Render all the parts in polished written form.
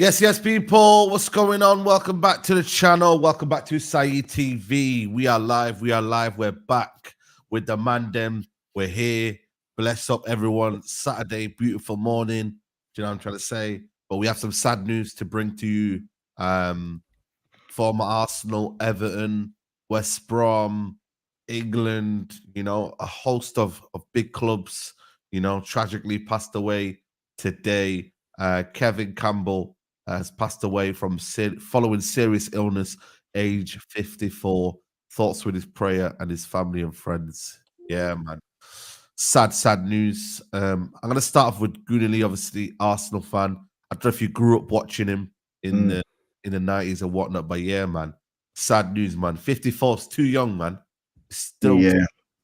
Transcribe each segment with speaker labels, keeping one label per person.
Speaker 1: Yes, people. What's going on? Welcome back to the channel. Welcome back to Saeed TV. We are live. We're back with the man them. We're here. Bless up everyone. Saturday, beautiful morning. Do you know what I'm trying to say? But we have some sad news to bring to you. Former Arsenal, Everton, West Brom, England, a host of big clubs, tragically passed away today. Kevin Campbell has passed away from following serious illness, age 54. Thoughts with his prayer and his family and friends. Yeah, man. Sad news. I'm going to start off with Grealish, obviously Arsenal fan. I don't know if you grew up watching him in the 90s and whatnot, but yeah, man. Sad news, man. 54 is too young, man. Still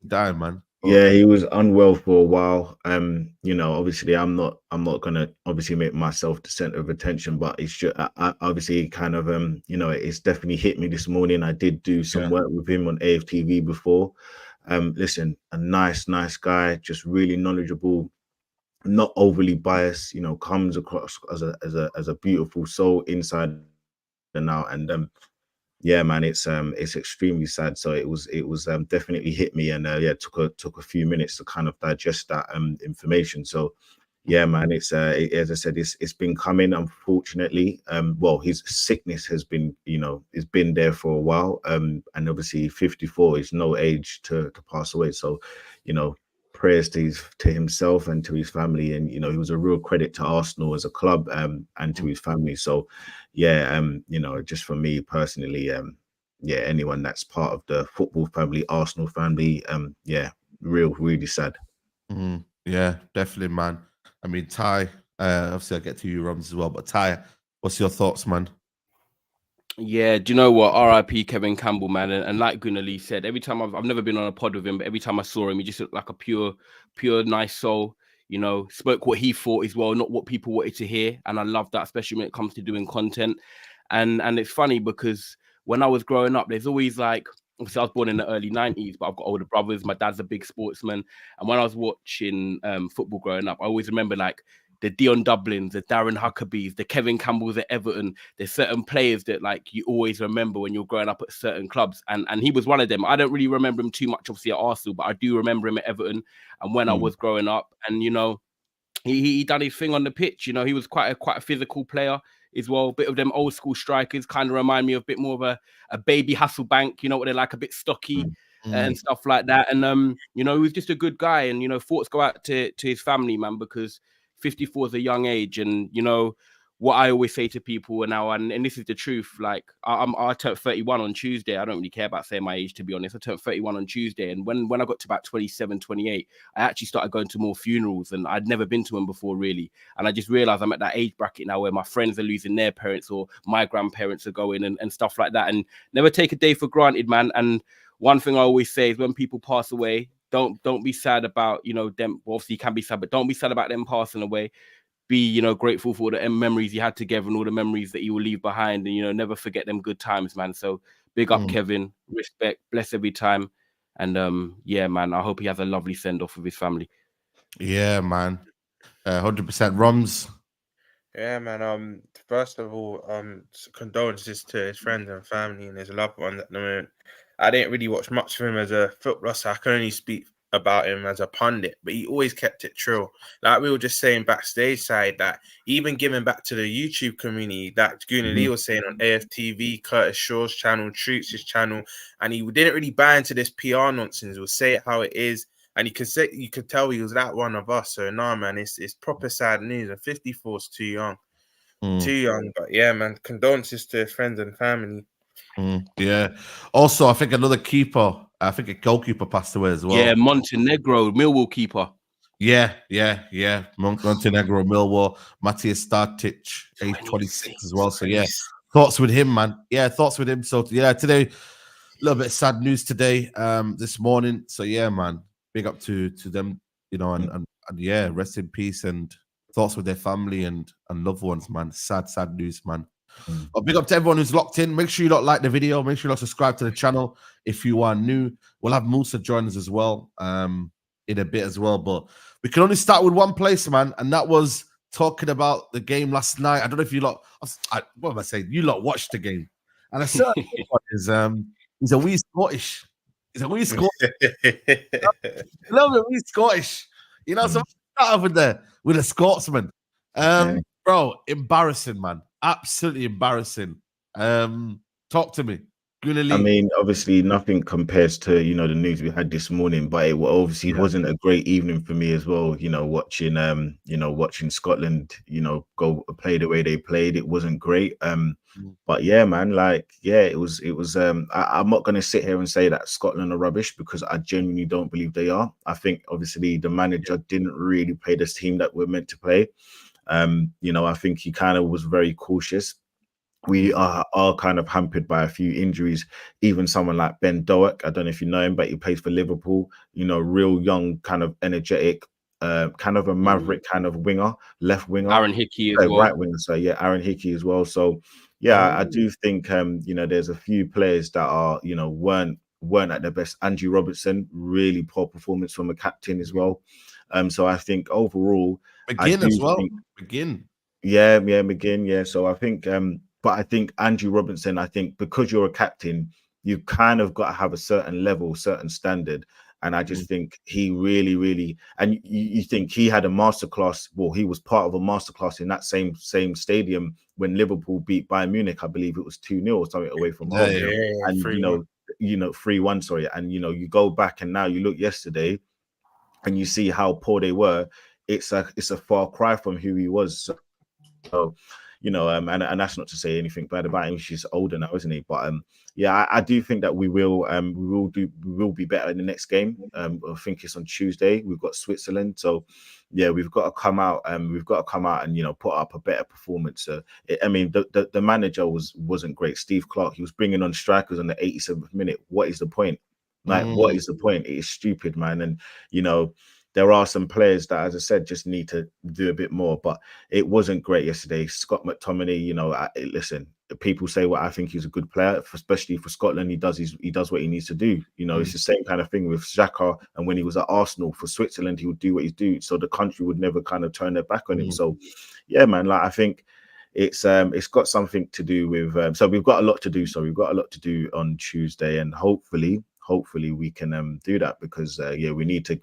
Speaker 1: dying, man.
Speaker 2: Yeah, he was unwell for a while. Obviously I'm not gonna obviously make myself the center of attention, but it's just I obviously kind of it's definitely hit me this morning. I did do some work with him on AFTV before. Listen, a nice guy, just really knowledgeable, not overly biased, comes across as a beautiful soul inside and out. And yeah, man, it's extremely sad. So it was definitely hit me, and took a few minutes to kind of digest that information. So yeah, man, it's as I said, it's been coming, unfortunately. Well, his sickness has been, it's been there for a while. And obviously 54 is no age to pass away. So, prayers to himself and to his family. And he was a real credit to Arsenal as a club, and to his family. So yeah, just for me personally, anyone that's part of the football family, Arsenal family, really sad.
Speaker 1: Yeah, definitely, man. I mean, Ty, obviously I'll get to you, Rums, as well, but Ty, what's your thoughts, man?
Speaker 3: Yeah, do you know what? R.I.P. Kevin Campbell, man. And like Grealish said, every time I've never been on a pod with him, but every time I saw him, he just looked like a pure, nice soul. Spoke what he thought as well, not what people wanted to hear. And I love that, especially when it comes to doing content. And it's funny because when I was growing up, there's always like, obviously I was born in the early 90s, but I've got older brothers. My dad's a big sportsman. And when I was watching football growing up, I always remember like the Dion Dublins, the Darren Huckabees, the Kevin Campbells at Everton. There's certain players that like you always remember when you're growing up at certain clubs. And he was one of them. I don't really remember him too much, obviously, at Arsenal, but I do remember him at Everton and when I was growing up. And, he done his thing on the pitch. He was quite a physical player as well. A bit of them old school strikers kind of remind me of a bit more of a baby Hasselbank, what they're like, a bit stocky and stuff like that. And, he was just a good guy. And, thoughts go out to his family, man, because 54 is a young age. And, what I always say to people now, and this is the truth, like I turned 31 on Tuesday. I don't really care about saying my age, to be honest. I turned 31 on Tuesday. And when I got to about 27, 28, I actually started going to more funerals, and I'd never been to them before, really. And I just realized I'm at that age bracket now where my friends are losing their parents or my grandparents are going and stuff like that. And never take a day for granted, man. And one thing I always say is when people pass away, don't be sad about, them. Well, obviously you can be sad, but don't be sad about them passing away. Be, grateful for the memories you had together and all the memories that you will leave behind, and, never forget them good times, man. So big up Kevin, respect, bless every time. And yeah, man, I hope he has a lovely send-off with his family.
Speaker 1: Yeah, man. 100% Rums.
Speaker 4: Yeah, man. First of all, condolences to his friends and family and his loved ones at the moment. I didn't really watch much of him as a footballer, so I can only speak about him as a pundit, but he always kept it true. Like we were just saying backstage side, that even giving back to the YouTube community, that Grealish was saying on AFTV, Curtis Shaw's channel, Troots' channel, and he didn't really buy into this PR nonsense. He'll say it how it is, and you could tell he was that one of us. So nah, man, it's proper sad news. And 54 is too young, But yeah, man, condolences to his friends and family.
Speaker 1: Yeah. Also, I think another keeper, I think a goalkeeper passed away as well.
Speaker 3: Yeah, Montenegro, Millwall keeper.
Speaker 1: Yeah. Montenegro, Millwall, Matthias Startic, age 26 as well. So yeah, thoughts with him, man. Yeah, thoughts with him. So yeah, today, a little bit of sad news today, this morning. So yeah, man, big up to them, and yeah, rest in peace and thoughts with their family and loved ones, man. Sad news, man. Big up to everyone who's locked in. Make sure you like the video. Make sure you subscribe to the channel if you are new. We'll have Musa join us as well in a bit as well. But we can only start with one place, man, and that was talking about the game last night. I don't know if you lot, what am I saying? You lot watched the game. And a certain one is he's a wee Scottish. He's a wee Scottish. A little bit wee Scottish. You know, so start over there with a Scotsman. Bro, embarrassing, man. Absolutely embarrassing. Talk to me.
Speaker 2: I mean, obviously, nothing compares to the news we had this morning, but it obviously wasn't a great evening for me as well. Watching watching Scotland, go play the way they played, it wasn't great. But yeah, man, it was. I'm not going to sit here and say that Scotland are rubbish because I genuinely don't believe they are. I think obviously the manager didn't really play this team that we're meant to play. I think he kind of was very cautious. We are kind of hampered by a few injuries. Even someone like Ben Doak, I don't know if you know him, but he plays for Liverpool. Real young, kind of energetic, kind of a maverick kind of winger, left winger.
Speaker 3: Aaron Hickey as well.
Speaker 2: Right winger. So yeah, Aaron Hickey as well. So yeah, I do think there's a few players that are weren't at their best. Andrew Robertson, really poor performance from a captain as well. So I think overall,
Speaker 1: McGinn as well.
Speaker 2: McGinn. Yeah. So I think but I think Andrew Robinson, because you're a captain, you've kind of got to have a certain level, certain standard. And I just think he really, really, and you think he had a masterclass. Well, he was part of a masterclass in that same stadium when Liverpool beat Bayern Munich. I believe it was 2-0 or something away from home. And 3-1, sorry. And you go back and now you look yesterday and you see how poor they were. It's a far cry from who he was. So, and that's not to say anything bad about him. He's older now, isn't he? But yeah, I do think that we will be better in the next game. I think it's on Tuesday. We've got Switzerland, so yeah, we've got to come out and put up a better performance. The manager wasn't great. Steve Clarke, he was bringing on strikers on the 87th minute. What is the point? What is the point? It is stupid, man. And there are some players that, as I said, just need to do a bit more. But it wasn't great yesterday. Scott McTominay, listen, people say, well, I think he's a good player, especially for Scotland. He does what he needs to do. It's the same kind of thing with Xhaka. And when he was at Arsenal for Switzerland, he would do what he's do. So the country would never kind of turn their back on him. So, yeah, man, I think it's got something to do with. So we've got a lot to do. So we've got a lot to do on Tuesday, and hopefully we can do that because we need to.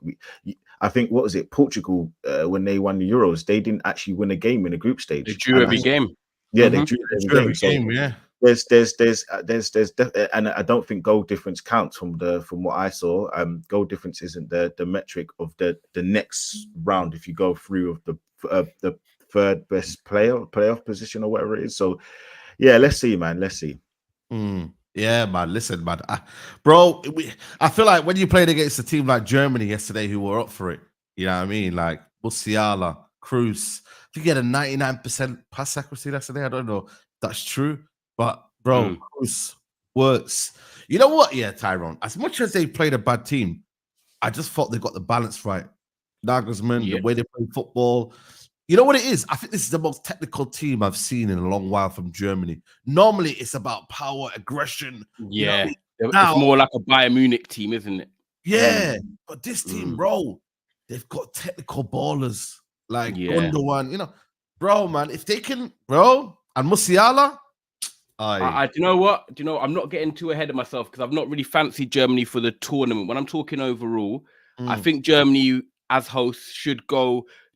Speaker 2: I think, what was it, Portugal when they won the Euros, they didn't actually win a game in the group stage.
Speaker 3: They drew every game.
Speaker 2: Yeah, they drew every game. Yeah. There's and I don't think goal difference counts from what I saw. Goal difference isn't the metric of the next round if you go through of the third best playoff position or whatever it is. So yeah, let's see, man. Let's see.
Speaker 1: Yeah, man. Listen, man. I feel like when you played against a team like Germany yesterday who were up for it, you know what I mean? Like Musiala, Cruz. I think he had a 99% pass accuracy yesterday. I don't know if that's true. But, bro, Cruz works. You know what? Yeah, Tyrone. As much as they played a bad team, I just thought they got the balance right. Nagelsmann, the way they play football. You know what it is? I think this is the most technical team I've seen in a long while from Germany. Normally, it's about power, aggression.
Speaker 3: Yeah, it's more like a Bayern Munich team, isn't it?
Speaker 1: Yeah, but this team, bro, they've got technical ballers like Gundogan. Bro, man, if they can, bro, and Musiala.
Speaker 3: Do you know what? I'm not getting too ahead of myself because I've not really fancied Germany for the tournament. When I'm talking overall, I think Germany as hosts should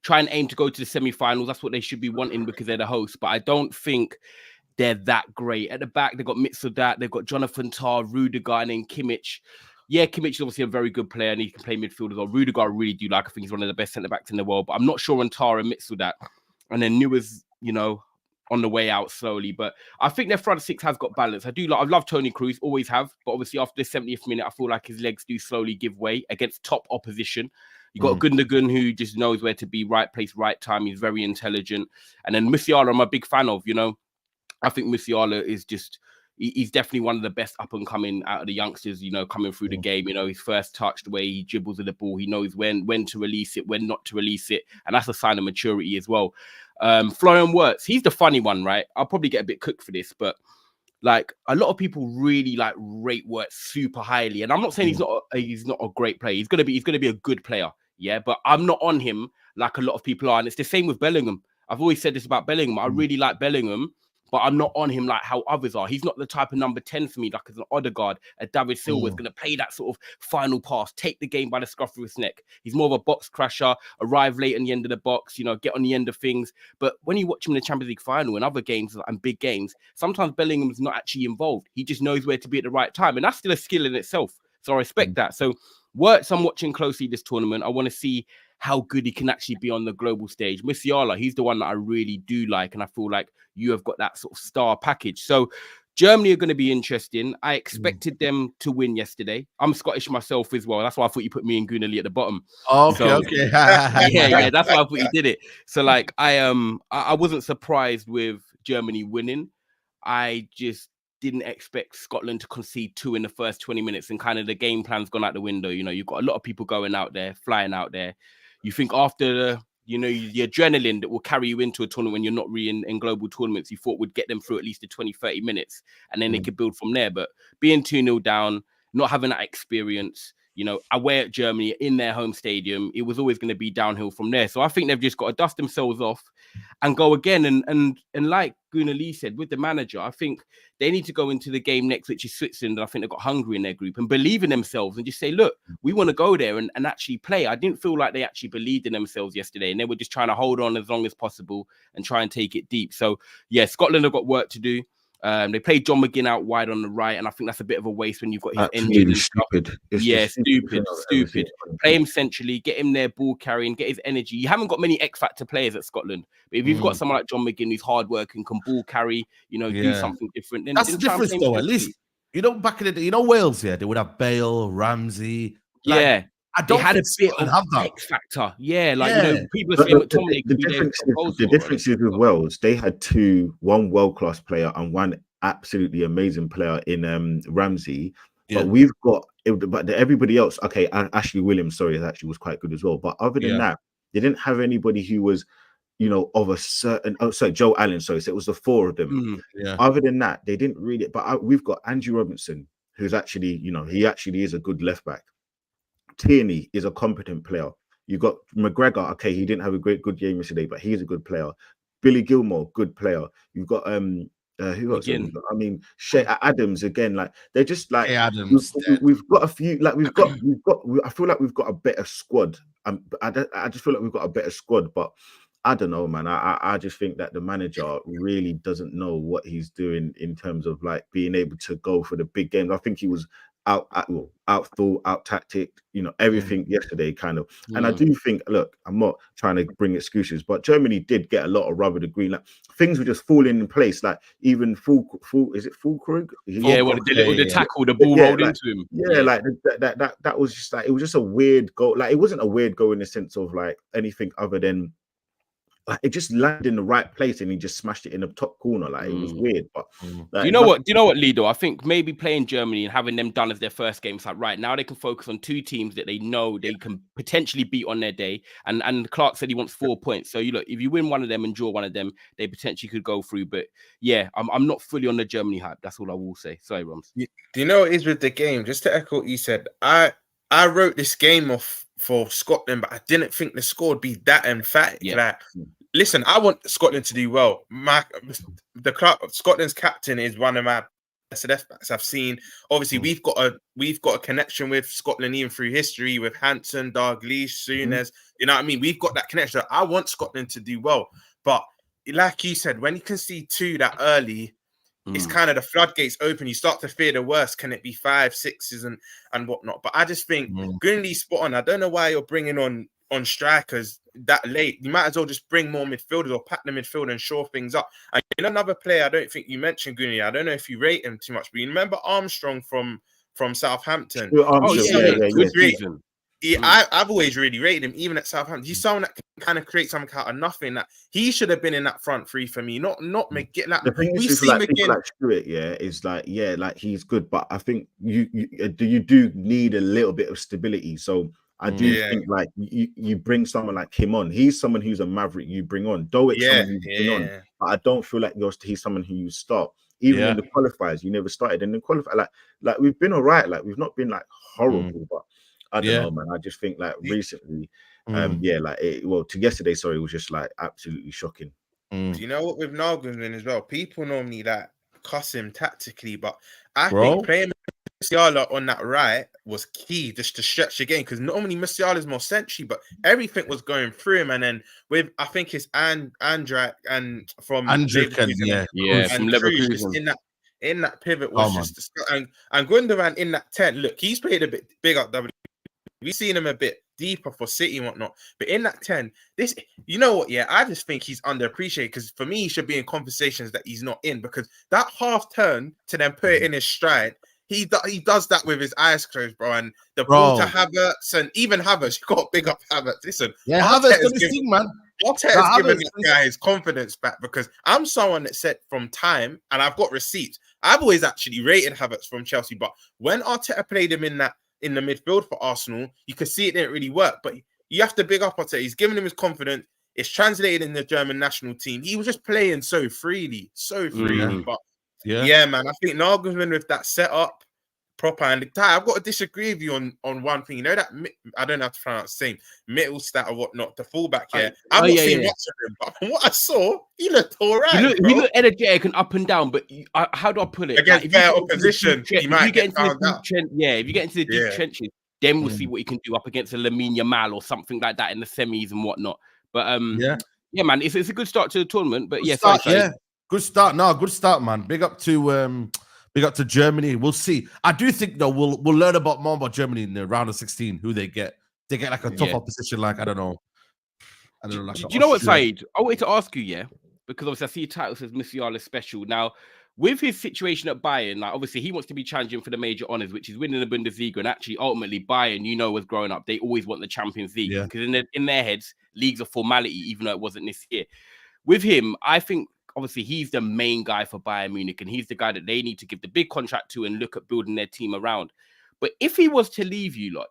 Speaker 3: try and aim to go to the semi-finals. That's what they should be wanting because they're the hosts. But I don't think they're that great. At the back, they've got Mitsudat, they've got Jonathan Tah, Rudiger, and then Kimmich. Yeah, Kimmich is obviously a very good player and he can play midfield as well. Rudiger I really do like. I think he's one of the best centre-backs in the world. But I'm not sure on Tah and Mitsudat. And then Neuer's, on the way out slowly. But I think their front six has got balance. I love Toni Kroos, always have. But obviously after the 70th minute, I feel like his legs do slowly give way against top opposition. You got Gundogan who just knows where to be, right place, right time. He's very intelligent. And then Musiala, I'm a big fan of, I think Musiala is he's definitely one of the best up and coming out of the youngsters, coming through the game. His first touch, the way he dribbles at the ball, he knows when to release it, when not to release it. And that's a sign of maturity as well. Florian Wirtz, he's the funny one, right? I'll probably get a bit cooked for this, but like a lot of people really rate Wirtz super highly. And I'm not saying he's not a great player. He's gonna be a good player. Yeah, but I'm not on him like a lot of people are. And it's the same with Bellingham. I've always said this about Bellingham. I really like Bellingham, but I'm not on him like how others are. He's not the type of number 10 for me, like as an Odegaard, a David Silva is going to play that sort of final pass, take the game by the scruff of his neck. He's more of a box crasher, arrive late in the end of the box, you know, get on the end of things. But when you watch him in the Champions League final and other games and big games, sometimes Bellingham's not actually involved. He just knows where to be at the right time. And that's still a skill in itself. So I respect that. So Wirtz, I'm watching closely this tournament. I want to see how good he can actually be on the global stage. Musiala, he's the one that I really do like. And I feel like you have got that sort of star package. So Germany are going to be interesting. I expected them to win yesterday. I'm Scottish myself as well. That's why I thought you put me and Gunali at the bottom.
Speaker 1: Okay.
Speaker 3: yeah. That's why I thought you did it. So like, I wasn't surprised with Germany winning. I just didn't expect Scotland to concede 2 in the first 20 minutes, and kind of the game plan's gone out the window. You know, you've got a lot of people going out there, flying out there. You think after the adrenaline that will carry you into a tournament when you're not really in global tournaments, you thought would get them through at least the 20, 30 minutes, and then they could build from there. But being 2-0 down, not having that experience, you know, away at Germany in their home stadium, it was always going to be downhill from there. So I think they've just got to dust themselves off and go again. And like Gunnar Lee said, with the manager, I think they need to go into the game next, which is Switzerland. And I think they've got Hungary in their group, and believe in themselves and just say, look, we want to go there and actually play. I didn't feel like they actually believed in themselves yesterday, and they were just trying to hold on as long as possible and try and take it deep. So yeah, Scotland have got work to do. They played John McGinn out wide on the right, and I think that's a bit of a waste when you've got his engine and stuff. Stupid. Play him centrally, get him there, ball carrying, get his energy. You haven't got many X factor players at Scotland, but if you've got someone like John McGinn who's hard working, can ball carry, you know, do something different, then
Speaker 1: that's the difference though. At least you know, back in the day, you know, Wales, they would have Bale, Ramsey. I don't
Speaker 3: had a bit of X factor. You know, people are saying McTominay could be there.
Speaker 2: The difference is with Wales, they had one world-class player and one absolutely amazing player in Ramsey. But we've got, everybody else, okay, Ashley Williams, actually was quite good as well. But other than that, they didn't have anybody who was, you know, of a certain, Joe Allen, so it was the 4 of them. Other than that, they didn't read it. But we've got Andrew Robinson, who's actually, you know, he actually is a good left back. Tierney is a competent player. You got McGregor. Okay, he didn't have a good game yesterday, but he's a good player. Billy Gilmore, good player. You've got who else? I mean, Shea Adams again. Like they're just like we've got a few. Like we've got. I feel like we've got a better squad. I just feel like we've got a better squad, but I don't know, man. I just think that the manager really doesn't know what he's doing in terms of like being able to go for the big games. I think he was out thought, out tactic, you know, everything yesterday kind of. And I do think, look, I'm not trying to bring excuses, but Germany did get a lot of rubber to green. Like things were just falling in place. Like even is it Fulkrug?
Speaker 3: The tackle, the ball rolled into him.
Speaker 2: Like that was just like, it was just a weird goal. Like it wasn't a weird goal in the sense of like anything other than like it just landed in the right place and he just smashed it in the top corner. Like it was weird. But like,
Speaker 3: do you know what, Lido? I think maybe playing Germany and having them done as their first game, it's like right now they can focus on 2 teams that they know they can potentially beat on their day. And Clark said he wants 4 points. So you look, if you win one of them and draw one of them, they potentially could go through. But yeah, I'm not fully on the Germany hype. That's all I will say. Sorry, Roms.
Speaker 4: Do you know what it is with the game? Just to echo what you said, I wrote this game off for Scotland, but I didn't think the score would be that emphatic. Like, listen, I want Scotland to do well. Scotland's captain is one of my best left backs I've seen. Obviously, we've got a connection with Scotland even through history with Hansen, Dalglish, Souness. You know what I mean? We've got that connection. I want Scotland to do well, but like you said, when you can see 2 that early, it's kind of the floodgates open. You start to fear the worst. Can it be 5, 6s and whatnot? But I just think Greenlee's spot on. I don't know why you're bringing on strikers that late. You might as well just bring more midfielders or pack the midfield and shore things up. And another player, I don't think you mentioned Greenlee. I don't know if you rate him too much, but you remember Armstrong from Southampton? I've always really rated him, even at Southampton. He's someone that can kind of create something out of nothing. That he should have been in that front 3 for me. Not McGinn. Like,
Speaker 2: the thing is, like people like Stewart, is like like he's good, but I think you do need a little bit of stability. So I do think like you bring someone like him on. He's someone who's a maverick. You bring on Dowick, someone who's bring on. But I don't feel like he's someone who you start. Even in the qualifiers, you never started in the qualifier. Like we've been all right. Like we've not been like horrible, but I don't know, man. I just think like recently, to yesterday, it was just like absolutely shocking.
Speaker 1: Mm.
Speaker 4: Do you know what with Nagelsmann as well? People normally like cuss him tactically, but I
Speaker 1: Bro.
Speaker 4: think playing Musiala on that right was key just to stretch the game because normally Musiala's more century, but everything was going through him. And then with I think it's Andrak and from
Speaker 1: Andrick, yeah.
Speaker 3: From
Speaker 4: and Cruz just
Speaker 3: Leverkusen.
Speaker 4: in that pivot was
Speaker 1: Come on.
Speaker 4: just disgusting. And Gundogan in that 10. Look, he's played a bit big up W. We've seen him a bit deeper for City and whatnot, but in that 10, this, you know what? Yeah, I just think he's underappreciated because for me, he should be in conversations that he's not in because that half turn to then put it in his stride, he does that with his eyes closed, bro. And the ball to Havertz and even Havertz, you got to big up Havertz. Listen,
Speaker 1: yeah, Havertz got his thing, man.
Speaker 4: Arteta's given that guy his confidence back because I'm someone that said from time, and I've got receipts. I've always actually rated Havertz from Chelsea, but when Arteta played him in the midfield for Arsenal, you could see it didn't really work. But you have to big up Arteta. He's given him his confidence. It's translated in the German national team. He was just playing so freely. But yeah, man, I think Nagelsmann with that setup, proper. And I've got to disagree with you on one thing. You know that I don't know how to pronounce the same Mittelstat or whatnot, the fullback. Yeah, I've not seen much of him, but from what I saw, he looked all right.
Speaker 3: He looked energetic and up and down. But how do I put it?
Speaker 4: Against fair opposition, he might get found out.
Speaker 3: If you get into the deep trenches, then we'll see what he can do up against a Lamine Yamal or something like that in the semis and whatnot. But yeah, man, it's a good start to the tournament. But good
Speaker 1: start. No, good start, man. Big up to Germany. We'll see. I do think though we'll learn more about Germany in the round of 16. Who they get like a tough opposition. Like I don't know. Like
Speaker 3: do you know what, Saeed? I wanted to ask you, because obviously I see your title says Musiala special. Now, with his situation at Bayern, like obviously he wants to be challenging for the major honors, which is winning the Bundesliga, and actually ultimately Bayern, was growing up, they always want the Champions League because in their heads, league's a formality, even though it wasn't this year. With him, I think obviously he's the main guy for Bayern Munich, and he's the guy that they need to give the big contract to and look at building their team around. But if he was to leave you lot,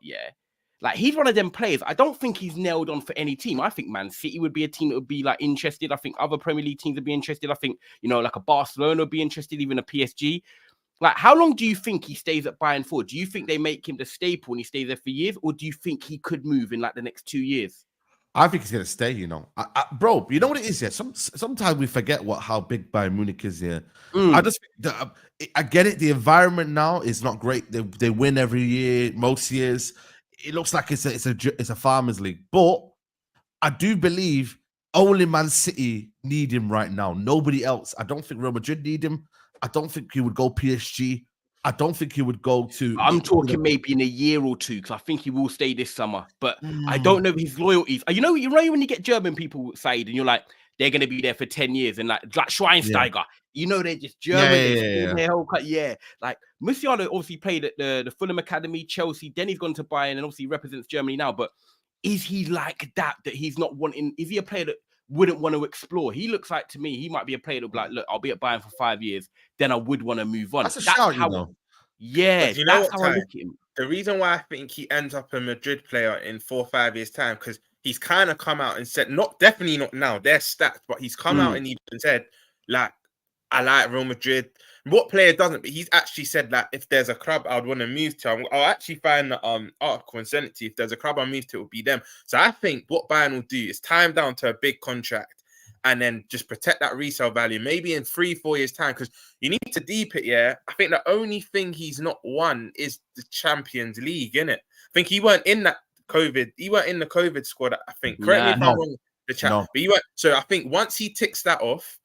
Speaker 3: like he's one of them players. I don't think he's nailed on for any team. I think Man City would be a team that would be like interested. I think other Premier League teams would be interested. I think, like a Barcelona would be interested, even a PSG. Like, how long do you think he stays at Bayern for? Do you think they make him the staple and he stays there for years? Or do you think he could move in like the next 2 years?
Speaker 1: I think he's gonna stay. Bro. You know what it is? Sometimes we forget how big Bayern Munich is here. I just, I get it. The environment now is not great. They win every year, most years. It looks like it's a farmers league, but I do believe only Man City need him right now. Nobody else. I don't think Real Madrid need him. I don't think he would go PSG. I don't think he would go to.
Speaker 3: I'm talking maybe in a year or two because I think he will stay this summer. But I don't know his loyalties. You know when you get German people, Saeed, and you're like, they're going to be there for 10 years. And like Schweinsteiger, they're just German. Like Musiala obviously played at the Fulham Academy, Chelsea. Then he's gone to Bayern and obviously represents Germany now. But is he like that he's not wanting? Is he a player that wouldn't want to explore? He looks like, to me, he might be a player that would be like, look, I'll be at Bayern for 5 years. Then I would want to move on.
Speaker 1: That's a shout,
Speaker 3: Yeah, that's how I look at him.
Speaker 4: The reason why I think he ends up a Madrid player in 4 or 5 years' time, because he's kind of come out and said, definitely not now, they're stacked, but he's come out and he said, like, I like Real Madrid. What player doesn't? But he's actually said that if there's a club I'd want to move to, I'll actually find the article and send it to you. If there's a club I move to, it would be them. So I think what Bayern will do is tie him down to a big contract and then just protect that resale value, maybe in 3-4 years' time, because you need to deep it, I think the only thing he's not won is the Champions League, innit? I think he weren't in the COVID squad, I think. Correct me if I'm wrong, but he weren't. So I think once he ticks that off,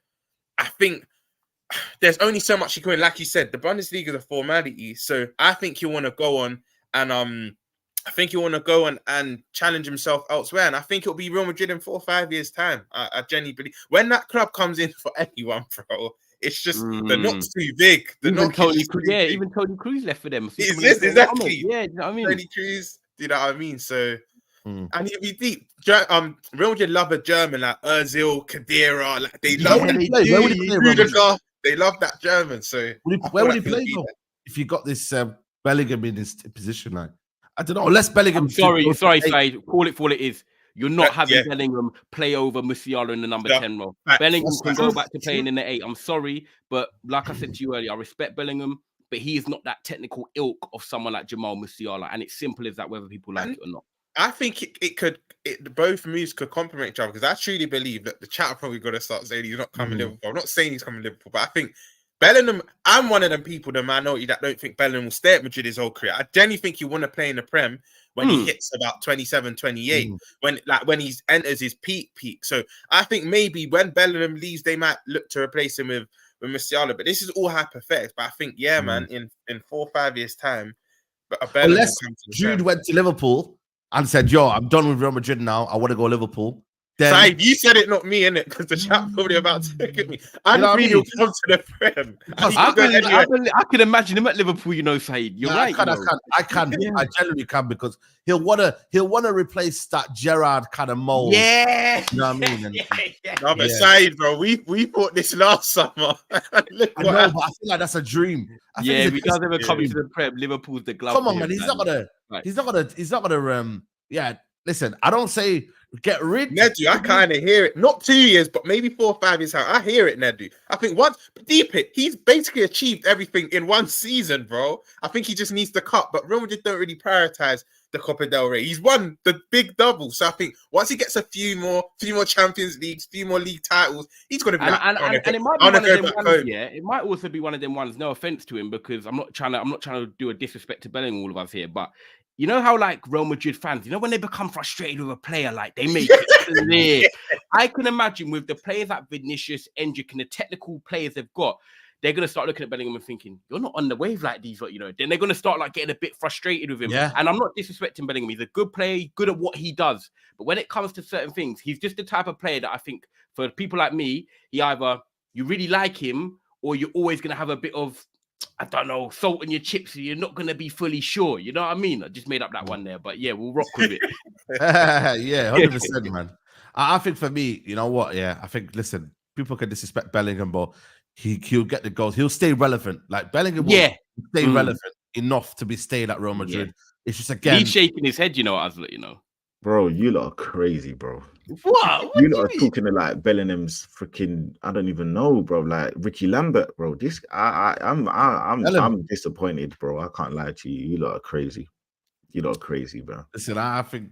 Speaker 4: I think there's only so much he can win. Like you said, the Bundesliga is a formality. So I think he'll want to go on and challenge himself elsewhere. And I think it'll be Real Madrid in 4 or 5 years' time. I genuinely believe when that club comes in for anyone, bro, it's just the knock's too big.
Speaker 3: Even Tony Cruz left for them.
Speaker 4: Exactly.
Speaker 3: Yeah, you know what I mean?
Speaker 4: Tony Cruz, you know what I mean? So, and he'll be deep. Real Madrid love a German like Ozil, Khedira. Like they love Rudiger. They love that German. So
Speaker 1: where would he play though? If you got this Bellingham in his position, like I don't know. Unless Bellingham.
Speaker 3: I'm sorry, Saeed. Call it for what it is. You're not having Bellingham play over Musiala in the number 10 role. Bellingham can go back to playing in the 8. I'm sorry, but like I said to you earlier, I respect Bellingham, but he is not that technical ilk of someone like Jamal Musiala, and it's simple as that, whether people like it or not.
Speaker 4: I think both moves could complement each other because I truly believe that the chat are probably going to start saying he's not coming Liverpool. I'm not saying he's coming Liverpool, but I think Bellingham, I'm one of them people, the minority that don't think Bellingham will stay at Madrid his whole career. I genuinely think he want to play in the Prem when he hits about 27, 28, when he enters his peak. So I think maybe when Bellingham leaves, they might look to replace him with Musiala. But this is all hypothetical. But I think, man, in 4 or 5 years' time, a Bellingham will come to the
Speaker 1: Jude
Speaker 4: Prem.
Speaker 1: went to Liverpool and said, "Yo, I'm done with Real Madrid now. I want to go Liverpool." Then,
Speaker 4: Saeed, you said it, not me, innit? Because the chat probably about to look at me. I don't think he'll come to the Prem.
Speaker 3: I can imagine him at Liverpool, Saeed. You're right.
Speaker 1: I can. I genuinely can because he'll wanna replace that Gerrard kind of mold.
Speaker 3: Yeah.
Speaker 1: You know what I mean?
Speaker 4: No, but Saeed, bro, we thought this last summer. Look
Speaker 1: I know, but I feel like that's a dream.
Speaker 3: If he does ever come to the Prem, Liverpool's the glove.
Speaker 1: Come on, man. He's not gonna. Yeah, listen, I don't say get rid.
Speaker 4: Nedu, I kind of hear it. Not 2 years, but maybe 4 or 5 years out. I hear it, Nedu. I think he's basically achieved everything in one season, bro. I think he just needs the cup, but Real Madrid don't really prioritize the Copa del Rey. He's won the big double. So I think once he gets a few more Champions Leagues, few more league titles, he's going to be
Speaker 3: and it might be one of them ones, it might also be one of them ones, no offense to him, because I'm not trying to do a disrespect to Bellingham, all of us here, but you know how like Real Madrid fans, when they become frustrated with a player, like they make it clear. I can imagine with the players like Vinicius, Endrick, and the technical players they've got, they're going to start looking at Bellingham and thinking, you're not on the wave like these, Then they're going to start like getting a bit frustrated with him.
Speaker 1: Yeah.
Speaker 3: And I'm not disrespecting Bellingham. He's a good player, good at what he does. But when it comes to certain things, he's just the type of player that I think for people like me, he either you really like him or you're always going to have a bit of, I don't know, salt in your chips. So you're not going to be fully sure. You know what I mean? I just made up that one there. But yeah, we'll rock with it.
Speaker 1: Yeah, 100%, man. I think for me, you know what? Yeah, I think, listen, people can disrespect Bellingham, but he'll get the goals. He'll stay relevant. Like Bellingham will stay relevant enough to be staying at Real Madrid. It's just, again,
Speaker 3: he's shaking his head, Azla,
Speaker 2: Bro, you lot are crazy, bro.
Speaker 3: What
Speaker 2: you lot are talking to like Bellingham's freaking, I don't even know, bro. Like Ricky Lambert, bro. This I'm disappointed, bro. I can't lie to you. You lot are crazy. You lot are crazy, bro.
Speaker 1: Listen, I think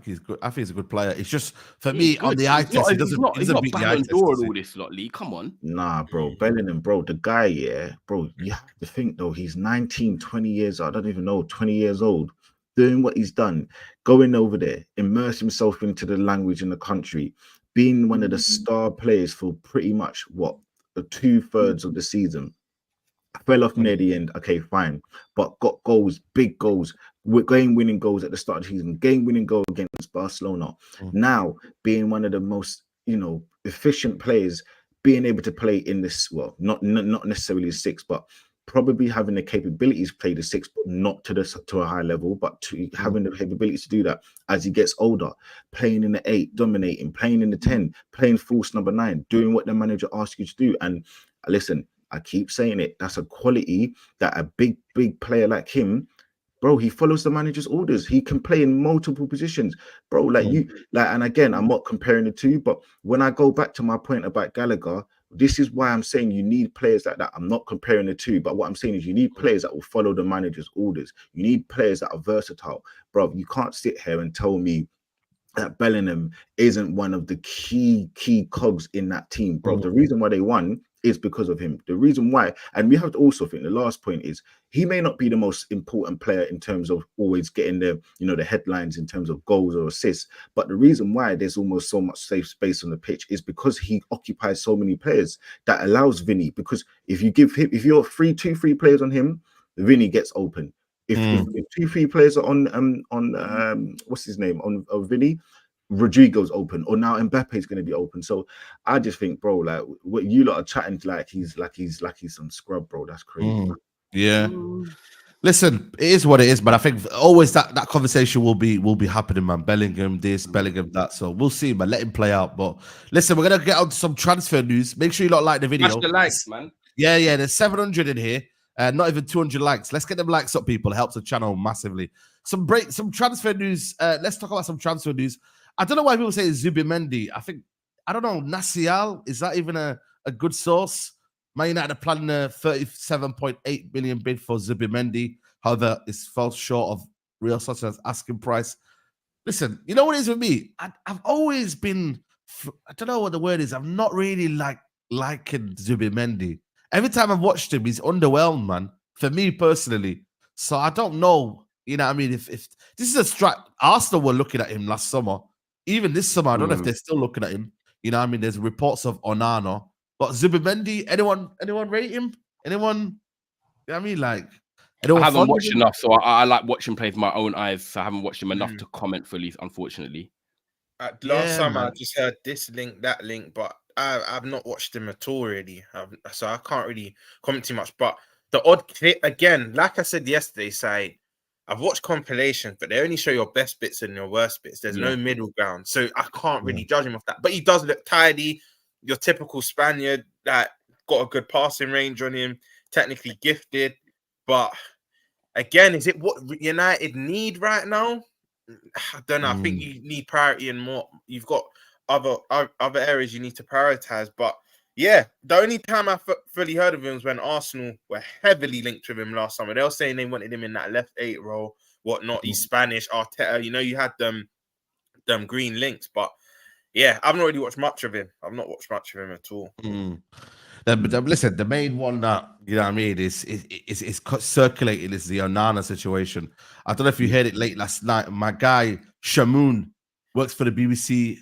Speaker 1: he's good. I think he's a good player. It's just for me on the eye test, he doesn't beat the eye test.
Speaker 3: All this lot, Lee. Come on.
Speaker 2: Nah, bro. Bellingham, bro. The guy, bro. You have to think though. He's 19, 20 years old. I don't even know, 20 years old. Doing what he's done, going over there, immerse himself into the language in the country, being one of the star players for pretty much the 2/3 of the season. Fell off near the end. Okay, fine, but got goals, big goals, game-winning goals at the start of the season, game-winning goal against Barcelona. Now being one of the most, efficient players, being able to play in this, not necessarily 6, but probably having the capabilities to play the 6, but not to a high level, but to having the capabilities to do that as he gets older, playing in the 8, dominating, playing in the 10, playing false number 9, doing what the manager asks you to do. And listen, I keep saying it, that's a quality that a big player like him, bro, he follows the manager's orders. He can play in multiple positions, bro. And again, I'm not comparing the two, but when I go back to my point about Gallagher, this is why I'm saying you need players like that. I'm not comparing the two, but what I'm saying is you need players that will follow the manager's orders. You need players that are versatile, bro. You can't sit here and tell me that Bellingham isn't one of the key cogs in that team, bro. The reason why they won is because of him. The reason why, and we have to also think the last point is he may not be the most important player in terms of always getting the headlines in terms of goals or assists, but the reason why there's almost so much safe space on the pitch is because he occupies so many players that allows Vinny, because if you're 3 players on him, Vinny gets open. If 2-3 players are on what's his name on Vinny, Rodrigo's open, or now Mbappe's going to be open. So I just think, bro, like what you lot are chatting like he's some scrub, bro. That's crazy.
Speaker 1: Yeah. Listen, it is what it is, but I think always that conversation will be happening, man. Bellingham this, Bellingham that. So we'll see, man. Let him play out. But listen, we're gonna get on to some transfer news. Make sure you lot like the video.
Speaker 3: Smash the likes, man.
Speaker 1: Yeah. There's 700 in here. Not even 200 likes. Let's get them likes up, people. It helps the channel massively. Some transfer news. Let's talk about some transfer news. I don't know why people say Zubimendi. I don't know, Nasial. Is that even a good source? Man United are planning a 37.8 million bid for Zubimendi. However, it falls short of Real Sociedad's asking price. listen, you know what it is with me? I've always been, I don't know what the word is. I'm not really liking Zubimendi. Every time I've watched him, he's underwhelmed, man. For me personally. So I don't know. You know what I mean? If this is a strat, Arsenal were looking at him last summer. Even this summer, I don't know if they're still looking at him. You know what I mean? There's reports of Onana. But Zubimendi, anyone rate him? Anyone? You know what I mean? Like,
Speaker 3: I haven't watched enough, so I like watching play with my own eyes. So I haven't watched him enough to comment fully, unfortunately.
Speaker 4: Last summer, I just heard this link, that link, but I've not watched him at all, really. So I can't really comment too much. But the odd clip, again, like I said yesterday, Saeed, I've watched compilations, but they only show your best bits and your worst bits. There's no middle ground. So I can't really judge him off that. But he does look tidy. Your typical Spaniard that got a good passing range on him, technically gifted. But again, is it what United need right now? I don't know. I think you need priority and more. You've got other areas you need to prioritize. But yeah, the only time I fully heard of him was when Arsenal were heavily linked with him last summer. They were saying they wanted him in that left 8 role, whatnot. He's Spanish, Arteta. You know, you had them green links. But yeah, I've not really watched much of him. I've not watched much of him at all.
Speaker 1: But listen, the main one that you know what I mean is circulating is the Onana situation. I don't know if you heard it late last night. My guy Shamoon works for the BBC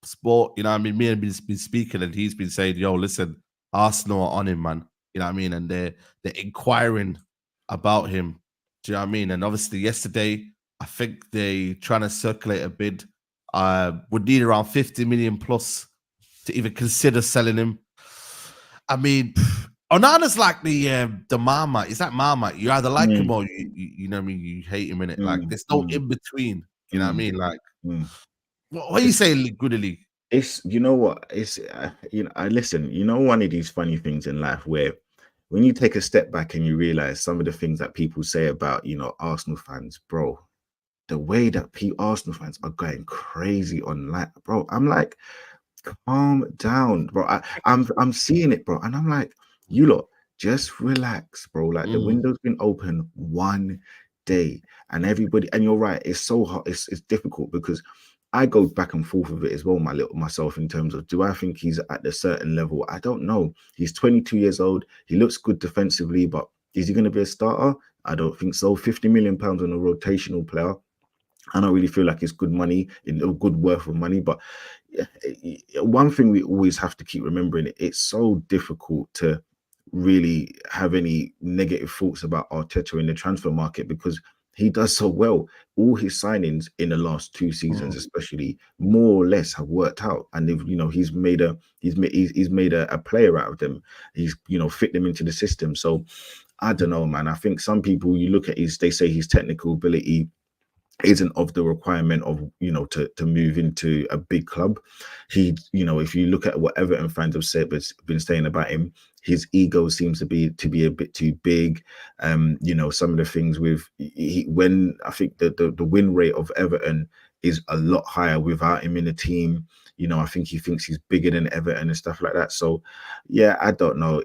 Speaker 1: Sport. You know what I mean? Me and he's been speaking, and he's been saying, "Yo, listen, Arsenal are on him, man." You know what I mean? And they're inquiring about him. Do you know what I mean? And obviously, yesterday, I think they trying to circulate a bid. Would need around 50 million plus to even consider selling him. I mean, Onana's like the Marmite. Is that Marmite? You either like him or you know what I mean. You hate him in it. Like there's no in between. You know what I mean? Like, what are you saying, Goodly?
Speaker 2: It's you know what it's I listen. You know, one of these funny things in life where when you take a step back and you realize some of the things that people say about Arsenal fans, bro. The way that Arsenal fans are going crazy online, bro. I'm like, calm down, bro. I'm seeing it, bro, and I'm like, you lot, just relax, bro. Like the window's been open one day, and everybody, and you're right. It's so hard. It's difficult because I go back and forth with it as well, myself in terms of do I think he's at a certain level? I don't know. He's 22 years old. He looks good defensively, but is he going to be a starter? I don't think so. 50 million pounds on a rotational player. I don't really feel like it's good money, a good worth of money. But one thing we always have to keep remembering, it's so difficult to really have any negative thoughts about Arteta in the transfer market because he does so well. All his signings in the last 2 seasons, especially, more or less have worked out, and he's made a player out of them. He's fit them into the system. So I don't know, man. I think some people, you look at they say his technical ability isn't of the requirement of to move into a big club. He if you look at what Everton fans have been saying about him, his ego seems to be a bit too big. Some of the things with when I think the win rate of Everton is a lot higher without him in the team. I think he thinks he's bigger than Everton and stuff like that. So yeah, I don't know.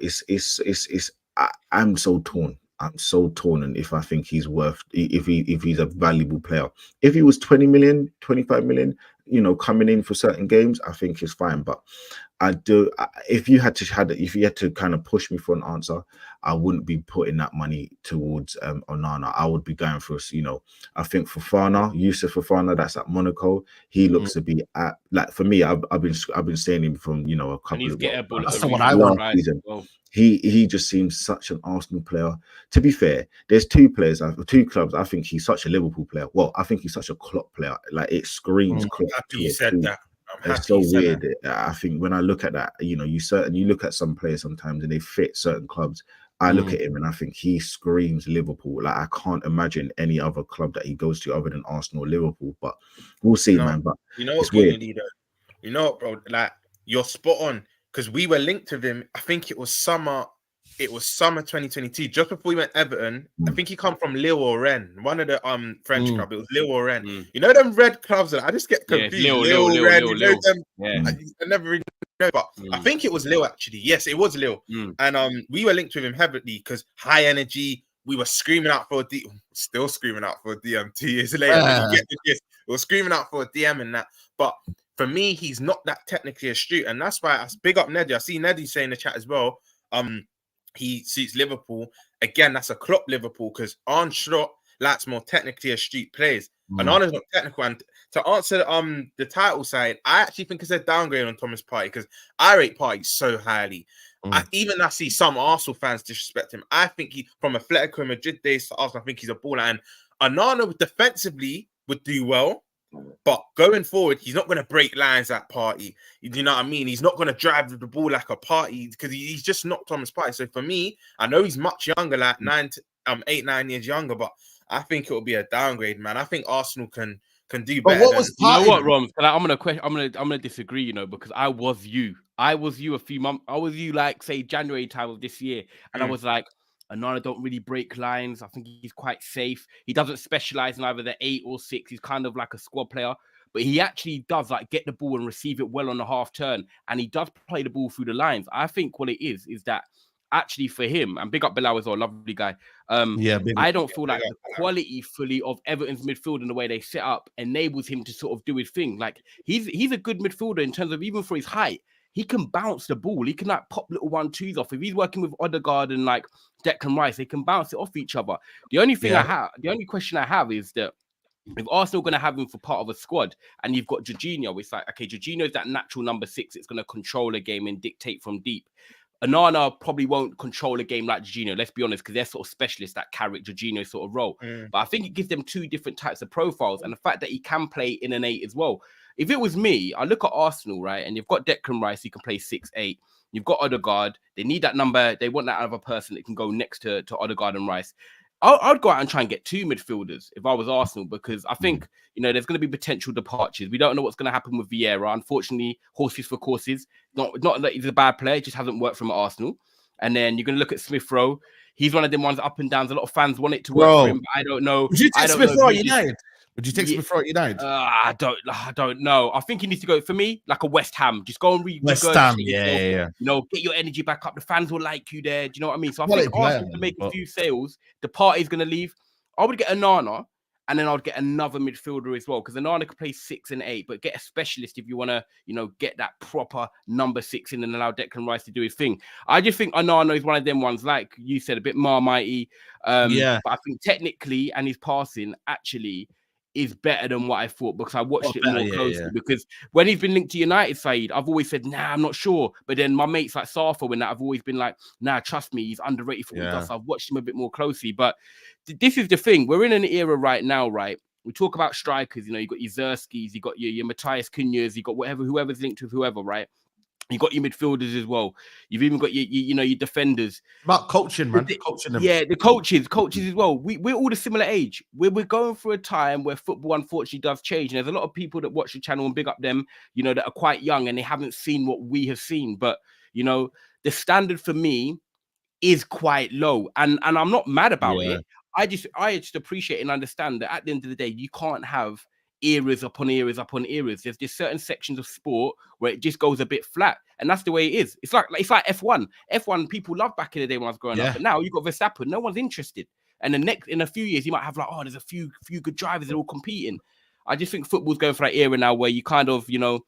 Speaker 2: I'm so torn. I'm so torn, and if I think he's worth, if he's a valuable player. If he was 20 million, 25 million, coming in for certain games, I think it's fine. But if you had to kind of push me for an answer, I wouldn't be putting that money towards Onana. I would be going for I think Yusuf Fofana, that's at Monaco. He looks to be at, like, for me, I've been saying him from a couple of
Speaker 1: that's the one I want
Speaker 2: season. He just seems such an Arsenal player. To be fair, there's two clubs. I think he's such a Liverpool player. Well, I think he's such a Klopp player. Like, it screams Klopp.
Speaker 4: I'm happy you said that.
Speaker 2: It's so weird. I think when I look at that, you look at some players sometimes and they fit certain clubs. I look at him and I think he screams Liverpool. Like, I can't imagine any other club that he goes to other than Arsenal or Liverpool. But we'll see, man. But
Speaker 4: you know what, weird. You know what, bro? Like, you're spot on. Because we were linked with him, I think it was summer 2022, just before we went Everton. I think he come from Lille or Rennes, one of the French club. It was Lille or Rennes. You know them red clubs? I just get confused. Lille, Rennes. I never really know, but I think it was Lille actually. Yes, it was Lille. And we were linked with him heavily because high energy. We were screaming out for a DM, still screaming out for a DM 2 years later. You get the gist. were screaming out for a DM and that. But for me, he's not that technically astute, and that's why I big up Neddy. I see Neddy saying in the chat as well. He suits Liverpool again. That's a Klopp Liverpool because Arne Slot likes more technically astute players. Onana's not technical. And to answer the title side, I actually think it's a downgrade on Thomas Partey because I rate Partey so highly. I see some Arsenal fans disrespect him. I think he, from Atletico Madrid days to Arsenal, I think he's a baller. And Onana defensively would do well, but going forward, he's not going to break lines at Partey. You know what I mean? He's not going to drive the ball like a Partey because he's just not Thomas Partey. So for me, I know he's much younger, like 8, 9 years younger, but I think it will be a downgrade, man. I think Arsenal can do better.
Speaker 1: But what was
Speaker 3: you know what, Roms? I'm gonna disagree, you know, because I was you a few months. I was you like say January time of this year, and I was like, Onana don't really break lines. I think he's quite safe. He doesn't specialize in either the 8 or 6. He's kind of like a squad player, but he actually does like get the ball and receive it well on the half turn, and he does play the ball through the lines. I think what it is that actually for him, and big up Bilal as well, lovely guy. I don't feel like the quality fully of Everton's midfield and the way they set up enables him to sort of do his thing. Like he's a good midfielder in terms of even for his height. He can bounce the ball. He can like pop little 1-2s off. If he's working with Odegaard and like Declan Rice, they can bounce it off each other. The only question I have is that if Arsenal going to have him for part of a squad and you've got Jorginho, it's like, okay, Jorginho is that natural number 6. It's going to control a game and dictate from deep. Onana probably won't control a game like Jorginho, let's be honest, because they're sort of specialists that carry Jorginho's sort of role. But I think it gives them 2 different types of profiles, and the fact that he can play in an 8 as well. If it was me, I look at Arsenal, right, and you've got Declan Rice, he can play 6-8. You've got Odegaard. They need that number. They want that other person that can go next to Odegaard and Rice. I'd go out and try and get 2 midfielders if I was Arsenal, because I think, you know, there's going to be potential departures. We don't know what's going to happen with Vieira. Unfortunately, horses for courses. Not that he's a bad player, it just hasn't worked from Arsenal. And then you're going to look at Smith Rowe. He's one of them ones up and downs. A lot of fans want it to work for him, but I don't know.
Speaker 1: Would you take Smith Rowe at United? Would you take Smith Rowe at United?
Speaker 3: I don't know. I think he needs to go, for me, like a West Ham. Just go and
Speaker 1: West Ham, yeah.
Speaker 3: You know, get your energy back up. The fans will like you there. Do you know what I mean? So I think Arsenal to make a few sales. The Partey's going to leave. I would get Onana, and then I'd get another midfielder as well, because Onana can play 6 and 8, but get a specialist if you want to, you know, get that proper number 6 in and allow Declan Rice to do his thing. I just think Onana is one of them ones, like you said, a bit Marmitey. But I think technically and his passing actually is better than what I thought, because I watched it more closely. Because when he's been linked to United, Saeed, I've always said, nah, I'm not sure. But then my mates like Safa, when that, I've always been like, nah, trust me, he's underrated for what he does. So I've watched him a bit more closely. But this is the thing. We're in an era right now, right? We talk about strikers, you know, you got your Zerskis, you got your Matthias Cunhas, you got whoever's linked with whoever, right? You got your midfielders as well. You've even got your defenders.
Speaker 1: About coaching, man. Coaching them.
Speaker 3: Yeah, the coaches as well. We're all the similar age. We're going through a time where football unfortunately does change. And there's a lot of people that watch the channel and big up them, you know, that are quite young and they haven't seen what we have seen. But, you know, the standard for me is quite low. And I'm not mad about it. I just appreciate and understand that at the end of the day, you can't have eras upon eras upon eras. There's just certain sections of sport where it just goes a bit flat, and that's the way it is. It's like F1. F1 people loved back in the day when I was growing up, but now you got Verstappen, no one's interested. And in a few years, you might have like, there's a few good drivers that are all competing. I just think football's going for that era now where you kind of, you know,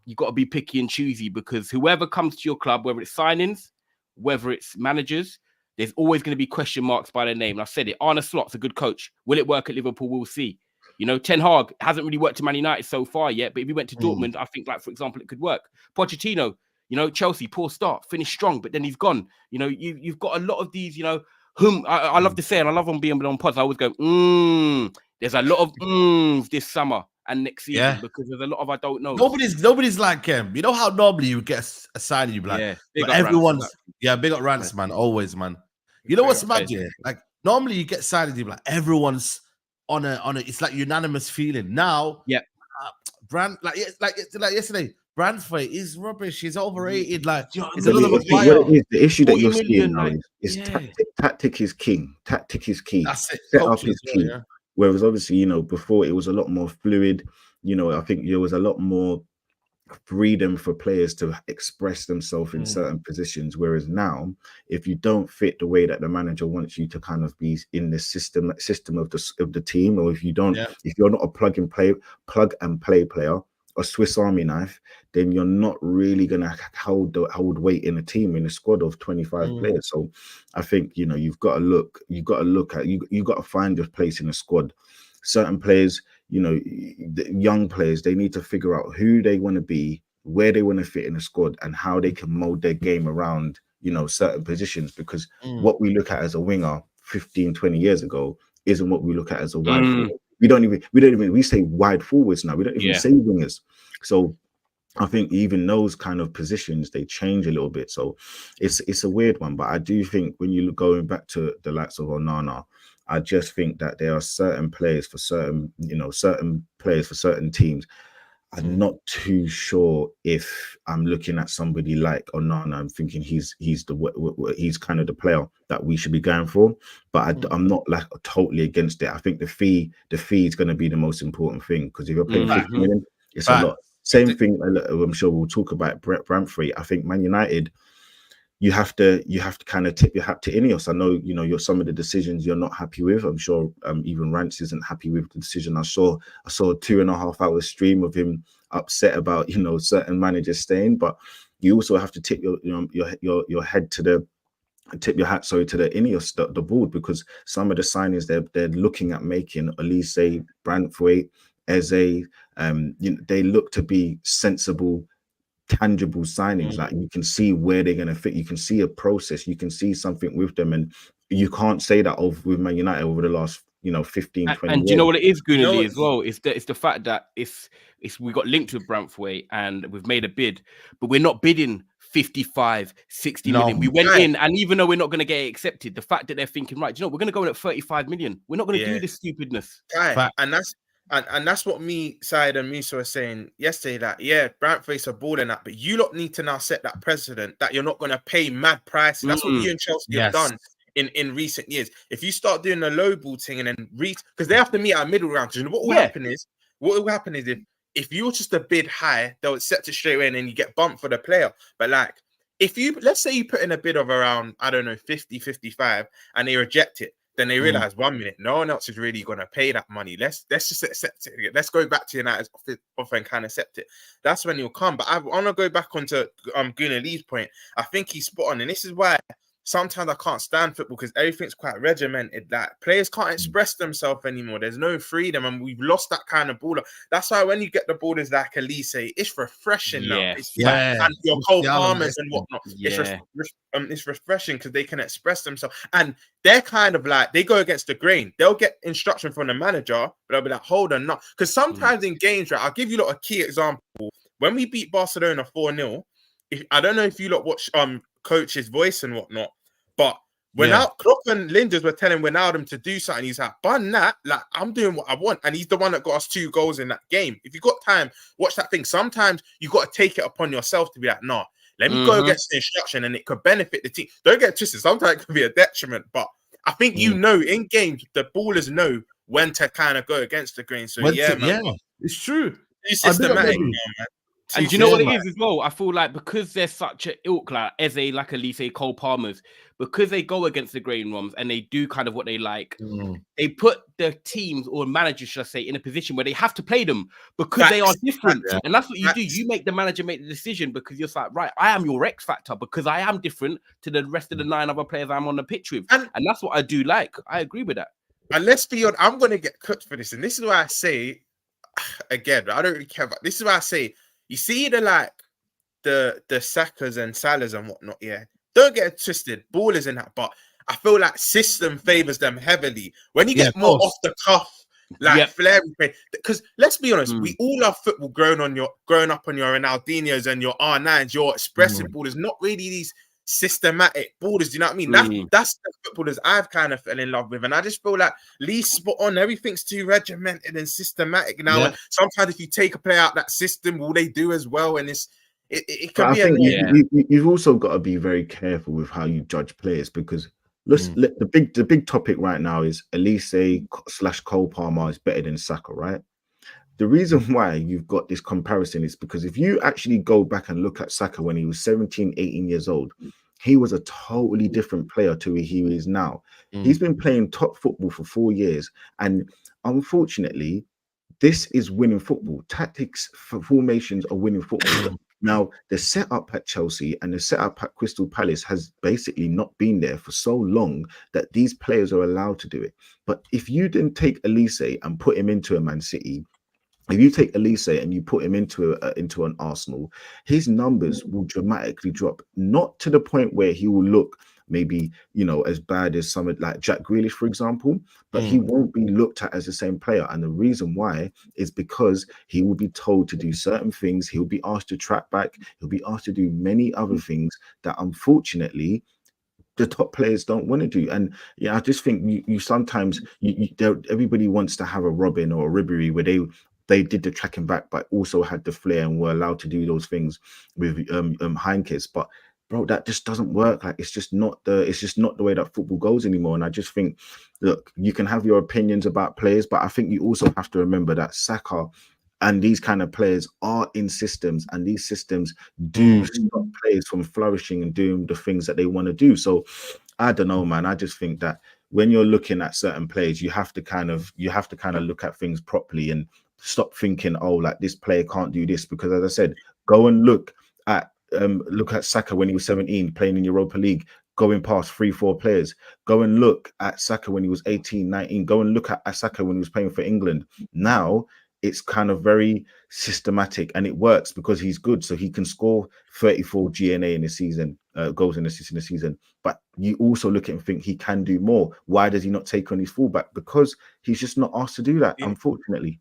Speaker 3: you got to be picky and choosy, because whoever comes to your club, whether it's signings, whether it's managers, there's always going to be question marks by their name. And I've said it. Arne Slot's a good coach. Will it work at Liverpool? We'll see. You know, Ten Hag hasn't really worked at Man United so far yet, but if he went to Dortmund, I think, like, for example, it could work. Pochettino, you know, Chelsea, poor start, finished strong, but then he's gone. You know, you've got a lot of these, you know, I love to say, and I love on being on pods, I always go, there's a lot of this summer and next season, because there's a lot of I don't know.
Speaker 1: Nobody's like him. You know how normally you get a signing, you be like, but everyone's big up Rants, man, always, man. You know what's mad? Like normally you get signings, you be like, everyone's on a it's like unanimous feeling. Now, like yesterday, Branthwaite is rubbish. He's overrated. Like, it's
Speaker 2: the issue that you're seeing now is tactic is king. Tactic is key.
Speaker 1: That's it.
Speaker 2: Set up is key. Whereas obviously, you know, before it was a lot more fluid. You know, I think there was a lot more freedom for players to express themselves in certain positions. Whereas now, if you don't fit the way that the manager wants you to kind of be in the system of the team, or if you don't, if you're not a plug and play player, a Swiss Army knife, then you're not really gonna hold weight in a team, in a squad of 25 players. So I think, you know, you've got to find your place in a squad. Certain players, you know, the young players, they need to figure out who they want to be, where they want to fit in a squad, and how they can mold their game around, you know, certain positions. Because what we look at as a winger 15, 20 years ago isn't what we look at as a wide forward. We say wide forwards now. We don't even say wingers. So I think even those kind of positions, they change a little bit. So it's a weird one. But I do think when you look going back to the likes of Onana, I just think that there are certain players for certain teams. I'm not too sure if I'm looking at somebody like Onana, I'm thinking he's kind of the player that we should be going for. But I'm not like totally against it. I think the fee is going to be the most important thing, because if you're paying 50 million, it's a lot. Same thing. I'm sure we'll talk about Branthwaite. I think Man United, you have to kind of tip your hat to Ineos. I know, you know, some of the decisions you're not happy with. I'm sure even Rance isn't happy with the decision. I saw a 2.5 hour stream of him upset about, you know, certain managers staying. But you also have to tip your hat to the Ineos, the board, because some of the signings they're looking at making, Elise, Branthwaite, Eze, they look to be sensible, tangible signings. Like, you can see where they're going to fit. You can see a process. You can see something with them, and you can't say that with Man United over the last 15, 20
Speaker 3: and
Speaker 2: years.
Speaker 3: do you know what it is, Goonally, as well? It's the fact that it's we got linked with Branthwaite and we've made a bid, but we're not bidding 55, 60 million. We went in, and even though we're not going to get it accepted, the fact that they're thinking, right, we're going to go in at 35 million. We're not going to do this stupidness.
Speaker 4: And that's what Saeed and Musa were saying yesterday, that Branthwaite's a baller and that, but you lot need to now set that precedent that you're not going to pay mad price. That's what you and Chelsea have done in recent years. If you start doing the low ball thing and then because they have to meet our middle round, you know what will happen is if you're just a bid high, they'll accept it straight away and then you get bumped for the player. But like, if let's say you put in a bid of around, I don't know, 50, 55 and they reject it, then they realize 1 minute, no one else is really going to pay that money. Let's just accept it. Let's go back to United's offer and kind of accept it. That's when you'll come. But I want to go back onto Gunnar Lee's point. I think he's spot on, and this is why sometimes I can't stand football, because everything's quite regimented. That players can't express themselves anymore. There's no freedom, and we've lost that kind of baller. That's why when you get the ballers like Elise, it's refreshing now. And your Cole Palmers and whatnot. It's refreshing because they can express themselves, and they're kind of like, they go against the grain. They'll get instruction from the manager, but they'll be like, hold on, no. Because sometimes in games, right, I'll give you a key example. When we beat Barcelona 4-0, I don't know if you lot watch coach's voice and whatnot, but when Klopp and Linders were telling Wijnaldum to do something, he's like, bun that, like, I'm doing what I want. And he's the one that got us 2 goals in that game. If you got time, watch that thing. Sometimes you got to take it upon yourself to be like, nah, let me go against the instruction, and it could benefit the team. Don't get twisted. Sometimes it could be a detriment, but I think in games, the ballers know when to kind of go against the grain. So
Speaker 1: it's true.
Speaker 4: It's systematic, man.
Speaker 3: And do you know what it is as well? I feel like because they're such an ilk, like Eze, like Elise, Cole Palmers, because they go against the grain ROMs and they do kind of what they like, they put the teams, or managers, should I say, in a position where they have to play them because they are different. And that's what you do. You make the manager make the decision because you're like, right, I am your X factor because I am different to the rest of the 9 other players I'm on the pitch with. And that's what I do like. I agree with that.
Speaker 4: And let's be honest, I'm going to get cooked for this. And this is why I say, again, I don't really care about this. Is why I say, you see the Sakas and Salas and whatnot, don't get it twisted, ballers in that, but I feel like system favors them heavily. When you get more off the cuff, flair, because let's be honest, we all love football growing up on your Ronaldinhos and your R9s, your expressive ballers, not really these systematic ballers. Do you know what I mean? That's the footballers I've kind of fell in love with, and I just feel like Lee's spot on. Everything's too regimented and systematic now. And sometimes if you take a player out that system, will they do as well? And it can be. I
Speaker 2: think you've also got to be very careful with how you judge players, because the big topic right now is Elise / Cole Palmer is better than Saka, right? the reason why you've got this comparison is because if you actually go back and look at Saka when he was 17, 18 years old, he was a totally different player to who he is now. He's been playing top football for 4 years. And unfortunately, this is winning football. Tactics, formations are winning football. Now, the setup at Chelsea and the setup at Crystal Palace has basically not been there for so long that these players are allowed to do it. But if you didn't take Elise and put him into a Man City, if you take Elise and you put him into an Arsenal, his numbers will dramatically drop. Not to the point where he will look maybe, you know, as bad as someone like Jack Grealish, for example, but he won't be looked at as the same player. And the reason why is because he will be told to do certain things. He'll be asked to track back. He'll be asked to do many other things that unfortunately the top players don't want to do. And yeah, I just think you sometimes everybody wants to have a Robin or a Ribery where they did the tracking back, but also had the flair and were allowed to do those things with Heinkes. But bro, that just doesn't work. Like it's just not the way that football goes anymore. And I just think, look, you can have your opinions about players, but I think you also have to remember that Saka and these kind of players are in systems, and these systems do stop players from flourishing and doing the things that they want to do. So I don't know, man. I just think that when you're looking at certain players, you have to kind of look at things properly and stop thinking, oh, like this player can't do this. Because as I said, go and look at Saka when he was 17 playing in Europa League, going past 3-4 players. Go and look at Saka when he was 18, 19. Go and look at Saka when he was playing for England. Now it's kind of very systematic and it works because he's good. So he can score 34 GNA in a season, goals and assists in a season. But you also look at him and think he can do more. Why does he not take on his fullback? Because he's just not asked to do that, unfortunately.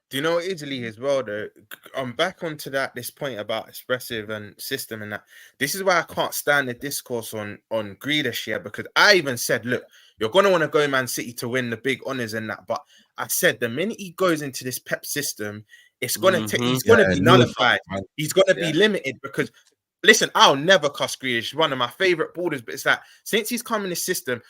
Speaker 4: Do you know Italy as well, though? I'm back onto this point about expressive and system and that. This is why I can't stand the discourse on Grealish here, because I even said, look, you're going to want to go Man City to win the big honours and that. But I said the minute he goes into this Pep system, it's going to he's going to be nullified. He's going to be limited because, listen, I'll never cuss Grealish. He's one of my favourite borders, but it's like, since he's come in the system,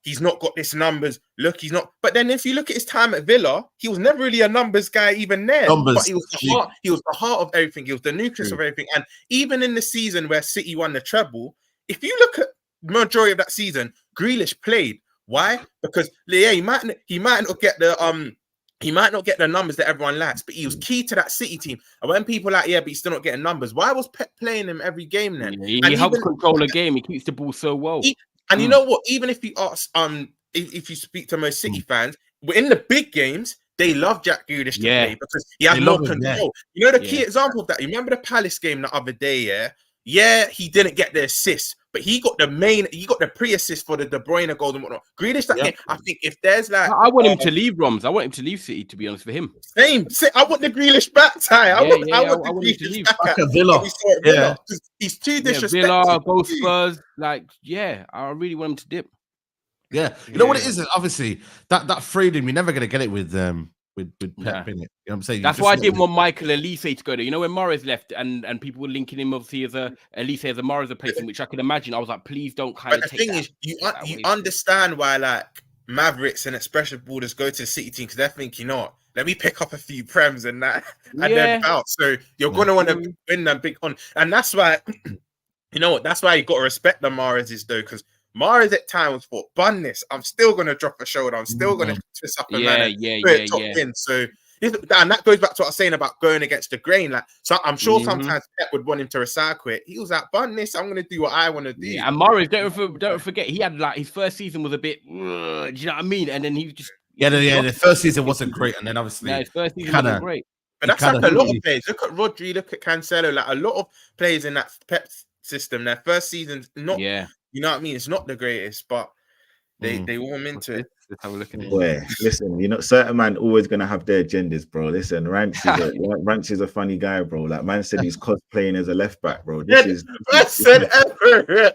Speaker 4: he's not got this numbers. Look, he's not. But then if you look at his time at Villa, he was never really a numbers guy even there. But he was the heart of everything. He was the nucleus of everything. And even in the season where City won the treble, if you look at the majority of that season, Grealish played. Why? Because he might not get the numbers that everyone likes, but he was key to that City team. And when people are like, but he's still not getting numbers, why was Pep playing him every game then?
Speaker 3: He helps control the game. He keeps the ball so well.
Speaker 4: And you know what? Even if you ask, if you speak to most City fans, in the big games, they love Jack Grealish to play because he has more control. You know the key example of that? You remember the Palace game the other day, he didn't get the assist, but he got the pre-assist for the De Bruyne goal and whatnot. Grealish that game, I think if there's like...
Speaker 3: I want him to leave, Roms. I want him to leave City, to be honest, for him.
Speaker 4: Same. I want the Grealish back, Ty. I want the Grealish back at Villa. He's too disrespectful.
Speaker 3: Villa, both Spurs, I really want him to dip.
Speaker 1: Yeah. You know what it is? Obviously, that freedom, you're never going to get it with Pep, in it. You know what I'm saying?
Speaker 3: That's why I didn't want Michael Elise to go there. You know, when Morris left and people were linking him obviously as Elise as a Morris replacement, which I could imagine. I was like, please don't kind of take that. But the thing is, you understand why like Mavericks and expressive borders go to the City team, because they're thinking, let me pick up a few prems and that and then bounce. So you're going to want to win them big on. And that's why, you know what? That's why you got to respect the Morrises though, because Mahrez at times thought, bun this. I'm still going to drop a shoulder. I'm still going to twist up a man and top in. So, and that goes back to what I was saying about going against the grain. Like, so I'm sure sometimes Pep would want him to recycle it. He was like, bun this. I'm going to do what I want to do. Yeah, and Mahrez, don't forget, he had like his first season was a bit, do you know what I mean? And then he just
Speaker 1: the first season wasn't great, and then obviously
Speaker 3: his first season wasn't great.
Speaker 4: But that's like a lot of players. Look at Rodri, look at Cancelo. Like a lot of players in that Pep system, their first season's not. You know what I mean? It's not the greatest, but they warm into it.
Speaker 3: Let's have a look at it.
Speaker 2: Boy, listen, certain man always gonna have their agendas, bro. Listen, Ranch is a funny guy, bro. Like man said, he's cosplaying as a left back, bro. This is ever.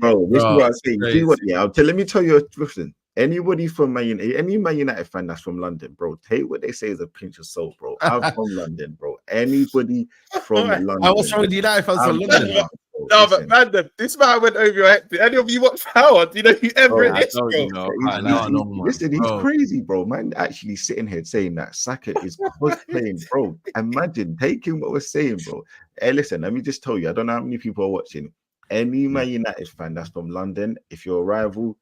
Speaker 2: Bro, this is what I say. Do what? Yeah, let me tell you. Listen, anybody from any Man United fan that's from London, bro, take what they say as a pinch of salt, bro. I'm from London, bro. Anybody from London.
Speaker 1: What's wrong with United fans from London?
Speaker 4: No,
Speaker 2: listen.
Speaker 4: but man, this man went over your head. Did any of you watch Howard? Do you know whoever
Speaker 2: Bro,
Speaker 4: it is, bro?
Speaker 2: Listen, he's crazy, bro. Man, actually sitting here saying that Saka is cosplaying, bro. Imagine taking what we're saying, bro. Hey, listen, let me just tell you, I don't know how many people are watching. Any Man United fan that's from London, if you're a rival,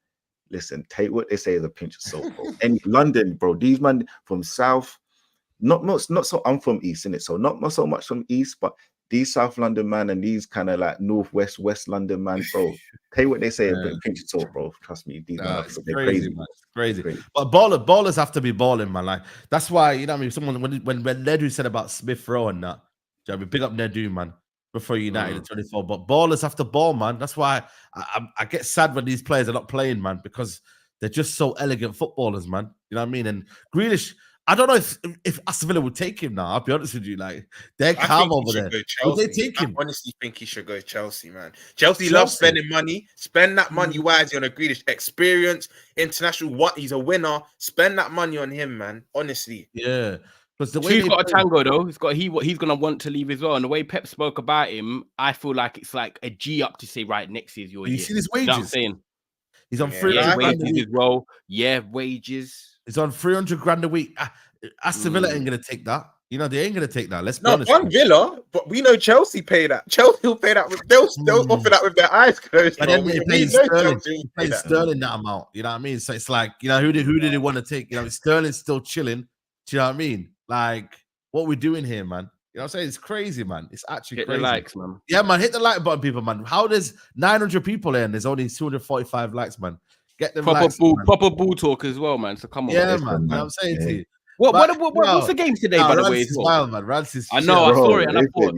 Speaker 2: listen, take what they say as a pinch of salt, bro. And London, bro, these man from South, not so. I'm from East, innit? So not so much from East, but these South London man and these kind of like Northwest, West London man, bro. Take what they say a bit pinch of salt, bro. Trust me, these man,
Speaker 1: it's
Speaker 2: they're
Speaker 1: crazy,
Speaker 2: crazy,
Speaker 1: man. It's crazy. But ballers have to be balling, man. Like that's why, you know what I mean. Someone when Nedu said about Smith Rowe and that, you know, I mean, big up Nedu, man. Before United at 24, but ballers have to ball, man. That's why I get sad when these players are not playing, man, because they're just so elegant footballers, man. You know what I mean? And Grealish, I don't know if Aston Villa would take him now. I'll be honest with you, like they're calm over there. Would they take him?
Speaker 4: I honestly think he should go Chelsea, man. Chelsea loves spending money. Spend that money wisely on a Grealish. Experience, international. What he's a winner. Spend that money on him, man. Honestly,
Speaker 1: yeah. Because the way
Speaker 3: he's got a tango though. He's gonna want to leave as well. And the way Pep spoke about him, I feel like it's like a G up to say, right, next year's your year.
Speaker 1: You see his wages?
Speaker 3: You know what I'm saying?
Speaker 1: He's on 300 grand a
Speaker 3: wages
Speaker 1: week.
Speaker 3: as well. Yeah, wages.
Speaker 1: He's on 300 grand a week. Aston Villa ain't gonna take that. You know, they ain't gonna take that. Let's be honest.
Speaker 4: On Villa, but we know Chelsea pay that. Chelsea will pay that. They'll offer that with their eyes closed.
Speaker 1: But then they pay Sterling that amount. You know what I mean? So it's like, you know, who did they want to take? You know, Sterling's still chilling. Do you know what I mean? Like, what we're doing here, man. You know what I'm saying? It's crazy, man. It's actually
Speaker 3: hit
Speaker 1: crazy.
Speaker 3: The likes, man.
Speaker 1: Yeah, man. Hit the like button, people, man. How there's 900 people there and there's only 245 likes, man. Get them
Speaker 3: proper ball talk as well, man. So come on.
Speaker 1: Yeah, man. You know what I'm saying to you?
Speaker 3: What's the game today, by the way?
Speaker 1: Smile, man.
Speaker 3: I know, I saw it, and I thought.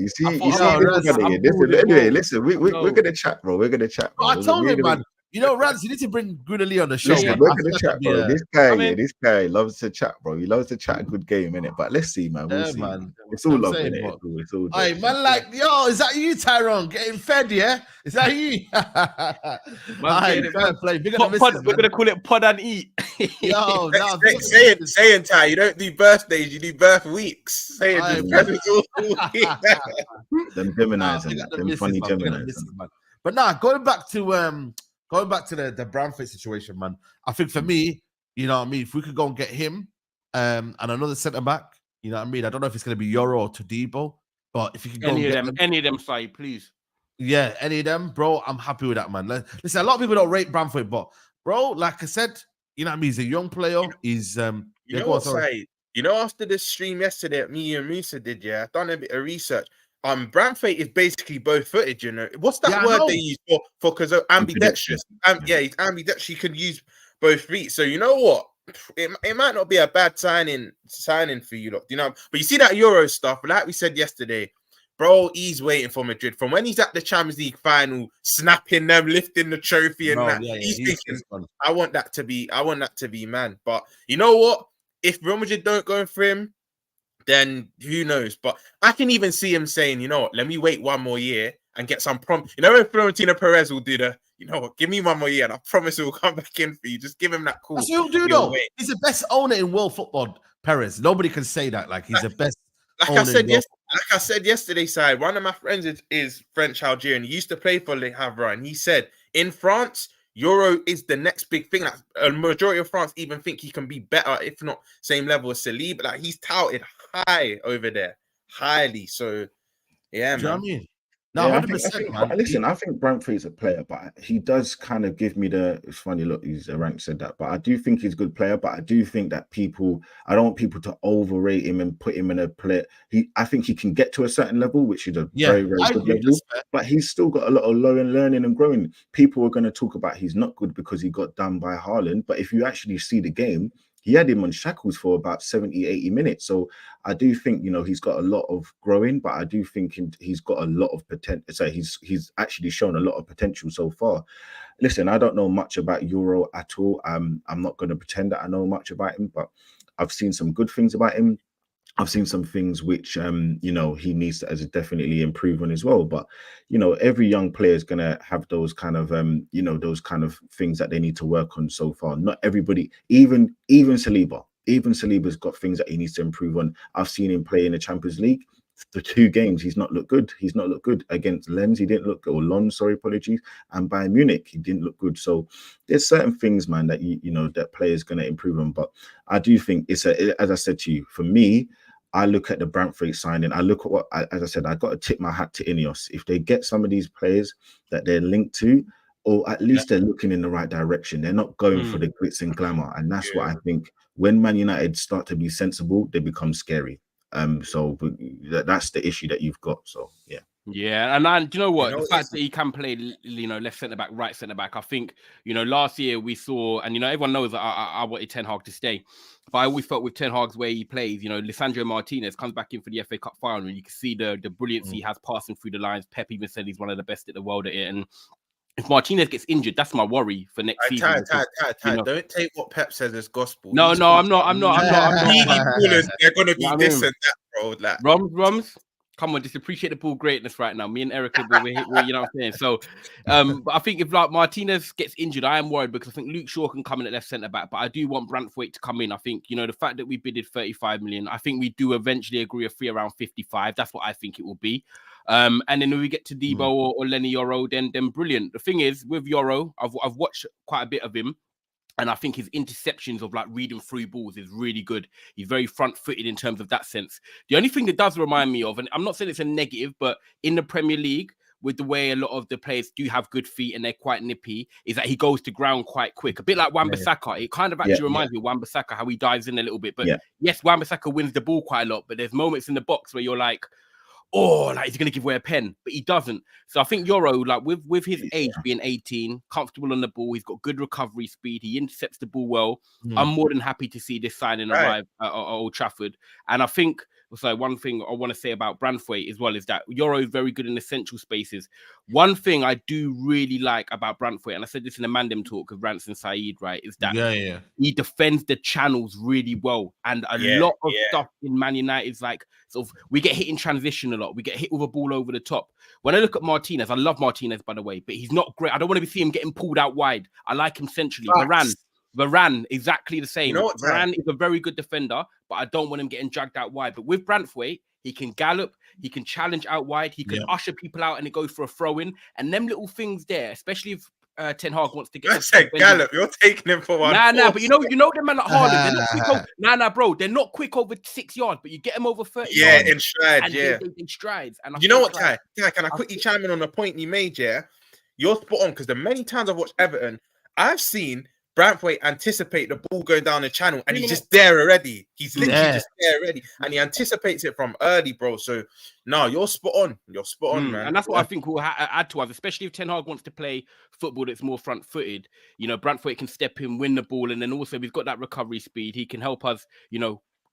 Speaker 2: Anyway, listen, we're gonna chat, bro. We're gonna chat.
Speaker 1: I told him, man. You know, Rance, you need to bring Grealish on the show.
Speaker 2: Listen, we're gonna chat, bro. This guy loves to chat, bro. He loves to chat a good game, innit? But let's see, man. We'll see. Man. It's all love, innit? It's all.
Speaker 1: Hey, man, like, yo, is that you, Tyrone? Getting fed, yeah? Is that you?
Speaker 3: We're gonna call it pod and eat.
Speaker 4: Yo, saying Ty, you don't do birthdays, you do birth weeks. Saying
Speaker 2: them Geminis and them funny Geminis.
Speaker 1: But nah, going back to the Branthwaite situation, man. I think for me, you know what I mean, if we could go and get him and another centre back, you know what I mean. I don't know if it's gonna be Euro or Todibo, but if you can go
Speaker 3: any of them, Saeed, please.
Speaker 1: Yeah, any of them, bro. I'm happy with that, man. Listen, a lot of people don't rate Branthwaite, but bro, like I said, you know what I mean. He's a young player. He's
Speaker 4: you know what, Saeed? You know, after the stream yesterday that me and Musa did, yeah, I've done a bit of research. Branthwaite is basically both-footed, you know. What's that word they use for because ambidextrous? He's ambidextrous. He can use both feet. So you know what? It might not be a bad signing for you, lot. You know, but you see that Euro stuff, like we said yesterday, bro. He's waiting for Madrid from when he's at the Champions League final, snapping them, lifting the trophy, and that. He's thinking, I want that to be man. But you know what? If Real Madrid don't go for him, then who knows? But I can even see him saying, you know what, let me wait one more year and get some You know when Florentino Perez will do you know what, give me one more year and I promise he'll come back in for you. Just give him that call.
Speaker 1: That's what he'll do, though. He's the best owner in world football, Perez. Nobody can say that. Like, he's the best owner
Speaker 4: like I said yesterday, Saeed, one of my friends is French Algerian. He used to play for Le Havre, and he said, in France, Euro is the next big thing. Like, a majority of France even think he can be better, if not same level as Saeed. But like, he's touted high over there, highly. So, yeah, man.
Speaker 1: You know what I mean? No, 100%, man.
Speaker 2: Listen, I think Branthwaite's a player, but he does kind of give me it's funny, look, he's a rank said that, but I do think he's a good player, but I do think that I don't want people to overrate him and put him in a player. I think he can get to a certain level, which is a very, very good level, but he's still got a lot of learning and growing. People are going to talk about he's not good because he got done by Haaland, but if you actually see the game, he had him on shackles for about 70, 80 minutes. So I do think, you know, he's got a lot of growing, but I do think he's got a lot of potential. So he's actually shown a lot of potential so far. Listen, I don't know much about Euro at all. I'm not going to pretend that I know much about him, but I've seen some good things about him. I've seen some things which, you know, he needs to definitely improve on as well. But, you know, every young player is going to have those kind of, you know, those kind of things that they need to work on so far. Not everybody, even Saliba. Even Saliba's got things that he needs to improve on. I've seen him play in the Champions League. the 2 games he's not looked good. He's not looked good against Lens. He didn't look good, or Lons, sorry, apologies. And Bayern Munich, he didn't look good. So there's certain things, man, that you know that players going to improve on. But I do think it's as I said to you, for me, I look at the Branthwaite signing. I look at as I said, I got to tip my hat to Ineos. If they get some of these players that they're linked to, or at least they're looking in the right direction. They're not going for the glitz and glamour. And that's what I think. When Man United start to be sensible, they become scary. So that's the issue that you've got. So yeah.
Speaker 3: Yeah, and do you know what? The fact that he can play, left centre back, right centre back. I think, last year we saw, and everyone knows that I wanted Ten Hag to stay, but I always felt with Ten Hag's way he plays, Lisandro Martinez comes back in for the FA Cup final, and you can see the brilliance he has passing through the lines. Pep even said he's one of the best in the world at it, and if Martinez gets injured, that's my worry for next season.
Speaker 4: Don't take what Pep says as gospel.
Speaker 3: No, I'm not.
Speaker 4: They're gonna be this and that, bro. Like
Speaker 3: Roms. Come on, just appreciate the ball greatness right now. Me and Erica, we're you know what I'm saying? So, but I think if like Martinez gets injured, I am worried because I think Luke Shaw can come in at left centre back, but I do want Branthwaite to come in. I think, the fact that we bidded 35 million, I think we do eventually agree a fee around 55. That's what I think it will be. And then when we get to Debo or Lenny Yoro, then brilliant. The thing is, with Yoro, I've watched quite a bit of him. And I think his interceptions of like reading through balls is really good. He's very front-footed in terms of that sense. The only thing that does remind me of, and I'm not saying it's a negative, but in the Premier League, with the way a lot of the players do have good feet and they're quite nippy, is that he goes to ground quite quick. A bit like Wan-Bissaka. It kind of actually reminds me of Wan-Bissaka, how he dives in a little bit. But yes, Wan-Bissaka wins the ball quite a lot, but there's moments in the box where you're like, he's going to give away a pen, but he doesn't. So I think Yoro, like with his age being 18, comfortable on the ball, he's got good recovery speed, he intercepts the ball well. I'm more than happy to see this signing arrive at Old Trafford. And I think, so one thing I want to say about Branthwaite as well is that Yoro is very good in essential spaces. One thing I do really like about Branthwaite, and I said this in the Mandem talk of Rance and Saeed, right, is that he defends the channels really well. And a lot of stuff in Man United is like, sort of, we get hit in transition a lot. We get hit with a ball over the top. When I look at Martinez, I love Martinez, by the way, but he's not great. I don't want to see him getting pulled out wide. I like him centrally. Varane, exactly the same. Varane is a very good defender, but I don't want him getting dragged out wide. But with Branthwaite, he can gallop, he can challenge out wide, he can usher people out and it goes for a throw-in. And them little things there, especially if Ten Hag wants to get.
Speaker 4: I said gallop. You're taking him for one.
Speaker 3: Nah, but you know them man like Haaland. They're not quick over, bro. They're not quick over 6 yards, but you get them over 30 yards.
Speaker 4: In strides,
Speaker 3: in strides. And
Speaker 4: you know what, Ty? Can I quickly chime in on the point you made? Yeah, you're spot on because the many times I've watched Everton, I've seen Branthwaite anticipate the ball going down the channel and he's just there already. He's literally just there already and he anticipates it from early, bro. So, no, you're spot on. You're spot on, man.
Speaker 3: And that's what I think will add to us, especially if Ten Hag wants to play football that's more front-footed. Branthwaite can step in, win the ball, and then also he's got that recovery speed. He can help us,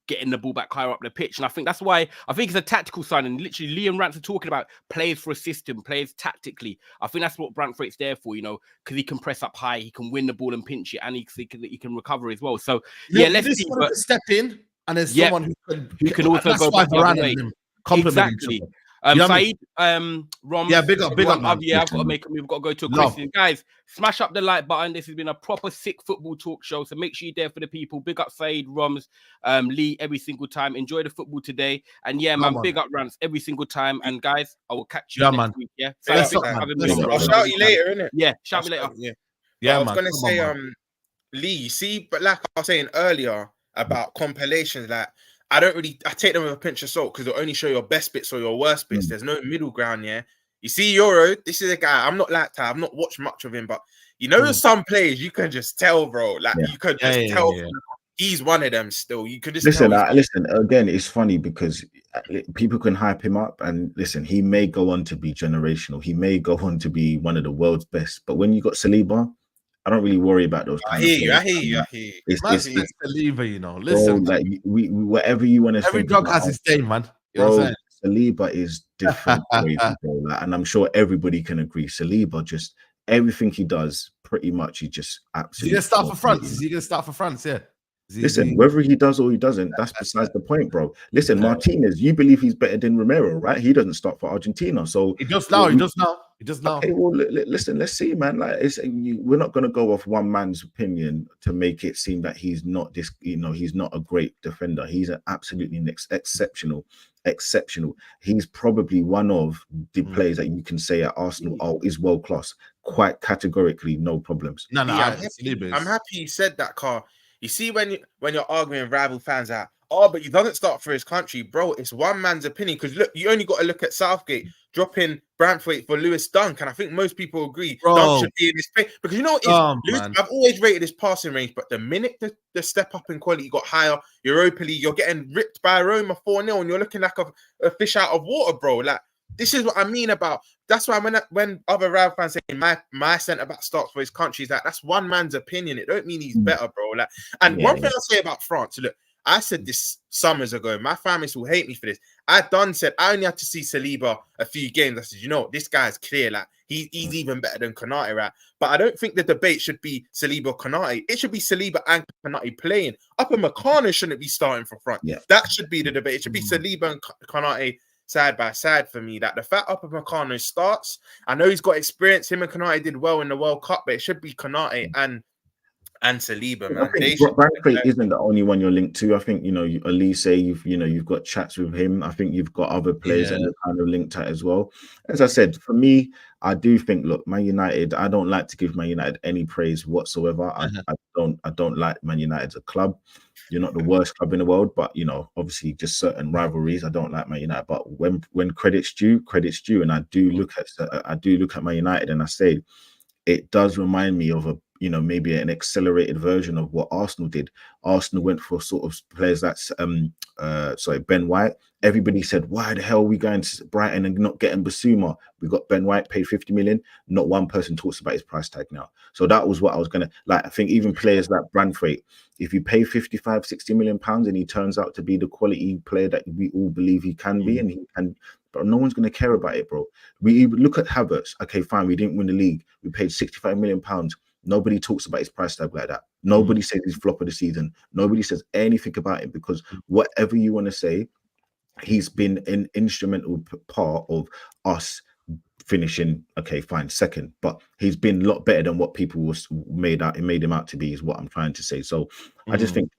Speaker 3: getting the ball back higher up the pitch. And I think that's why I think it's a tactical sign. And literally, Lee and Rance are talking about players for a system, players tactically. I think that's what Branthwaite's there for, because he can press up high, he can win the ball and pinch it, and he can recover as well. So, let's see.
Speaker 1: But step in, and there's someone
Speaker 3: who can also go back the other way. Exactly. Saeed, Rom,
Speaker 1: big up, man.
Speaker 3: I've got to make a move. We've got to go to a question. Guys, smash up the like button. This has been a proper sick football talk show. So make sure you're there for the people. Big up Saeed, Roms, Lee every single time. Enjoy the football today. And big up Rance every single time. And guys, I will catch you next week. Yeah.
Speaker 4: I'll shout you later, innit?
Speaker 3: Yeah, shout me later.
Speaker 4: I was gonna say, Lee, you see, but like I was saying earlier about compilations, like I take them with a pinch of salt because they'll only show your best bits or your worst bits. There's no middle ground, You see, Euro, this is a guy, I'm not like that. I've not watched much of him, but there's some players you can just tell, bro. Like, you can just tell he's one of them still. You could just
Speaker 2: listen, again, it's funny because people can hype him up and listen, he may go on to be generational. He may go on to be one of the world's best. But when you got Saliba, I don't really worry about those.
Speaker 4: I hear you.
Speaker 2: It's
Speaker 1: Saliba, listen.
Speaker 2: Bro, like we whatever you want to.
Speaker 1: Every dog has his day, man. You know what I'm saying?
Speaker 2: Saliba is different, and I'm sure everybody can agree. Saliba, just everything he does, pretty much, he just absolutely.
Speaker 1: Is he gonna start for France? Yeah.
Speaker 2: Listen, whether he does or he doesn't, that's besides the point, bro. Listen, Martinez, you believe he's better than Romero, right? He doesn't start for Argentina, so
Speaker 1: he does now. He does now.
Speaker 2: Okay, well, listen, let's see, man. Like, we're not going to go off one man's opinion to make it seem that he's not this, he's not a great defender. He's an absolutely exceptional. He's probably one of the players that you can say at Arsenal is world class, quite categorically, no problems.
Speaker 1: No,
Speaker 4: I'm happy you said that, Carl. You see, when you're arguing with rival fans that, but he doesn't start for his country, bro. It's one man's opinion. Because look, you only got to look at Southgate dropping Branthwaite for Lewis Dunk, and I think most people agree Dunk should be in this play. Because you know what Lewis, I've always rated his passing range, but the minute the step up in quality got higher, Europa League, you're getting ripped by Roma 4-0, and you're looking like a fish out of water, bro. Like, this is what I mean about. That's why when other rival fans say my centre back starts for his country, is that's one man's opinion. It don't mean he's better, bro. Like, and one thing I'll say about France, look, I said this summers ago. My family will hate me for this. I only had to see Saliba a few games. I said, you know what, this guy's clear. Like, he's even better than Konate, right? But I don't think the debate should be Saliba or Konate. It should be Saliba and Konate playing. Upper Meccano shouldn't be starting for front.
Speaker 2: Yeah.
Speaker 4: That should be the debate. It should be Saliba and Konate side by side for me. That the fact Upper Meccano starts, I know he's got experience. Him and Konate did well in the World Cup, but it should be Konate and Saliba, man.
Speaker 2: Branthwaite isn't the only one you're linked to. I think Elise, you've got chats with him. I think you've got other players that you're kind of linked at as well. As I said, for me, I do think, look, Man United, I don't like to give Man United any praise whatsoever. I don't like Man United as a club. You're not the worst club in the world, but obviously just certain rivalries. I don't like Man United, but when credit's due, and I do look at Man United and I say it does remind me of maybe an accelerated version of what Arsenal did. Arsenal went for sort of players that's Ben White. Everybody said, why the hell are we going to Brighton and not getting Basuma? We got Ben White, paid 50 million. Not one person talks about his price tag now. So that was what I was going to, I think even players like Branthwaite, if you pay 55, 60 million pounds and he turns out to be the quality player that we all believe he can be, and he can, but no one's going to care about it, bro. We look at Havertz. Okay, fine, we didn't win the league. We paid 65 million pounds. Nobody talks about his price tag like that. Nobody says he's flop of the season. Nobody says anything about it, because whatever you want to say, he's been an instrumental part of us finishing, okay, fine, second. But he's been a lot better than what people made him out to be, is what I'm trying to say. So I just think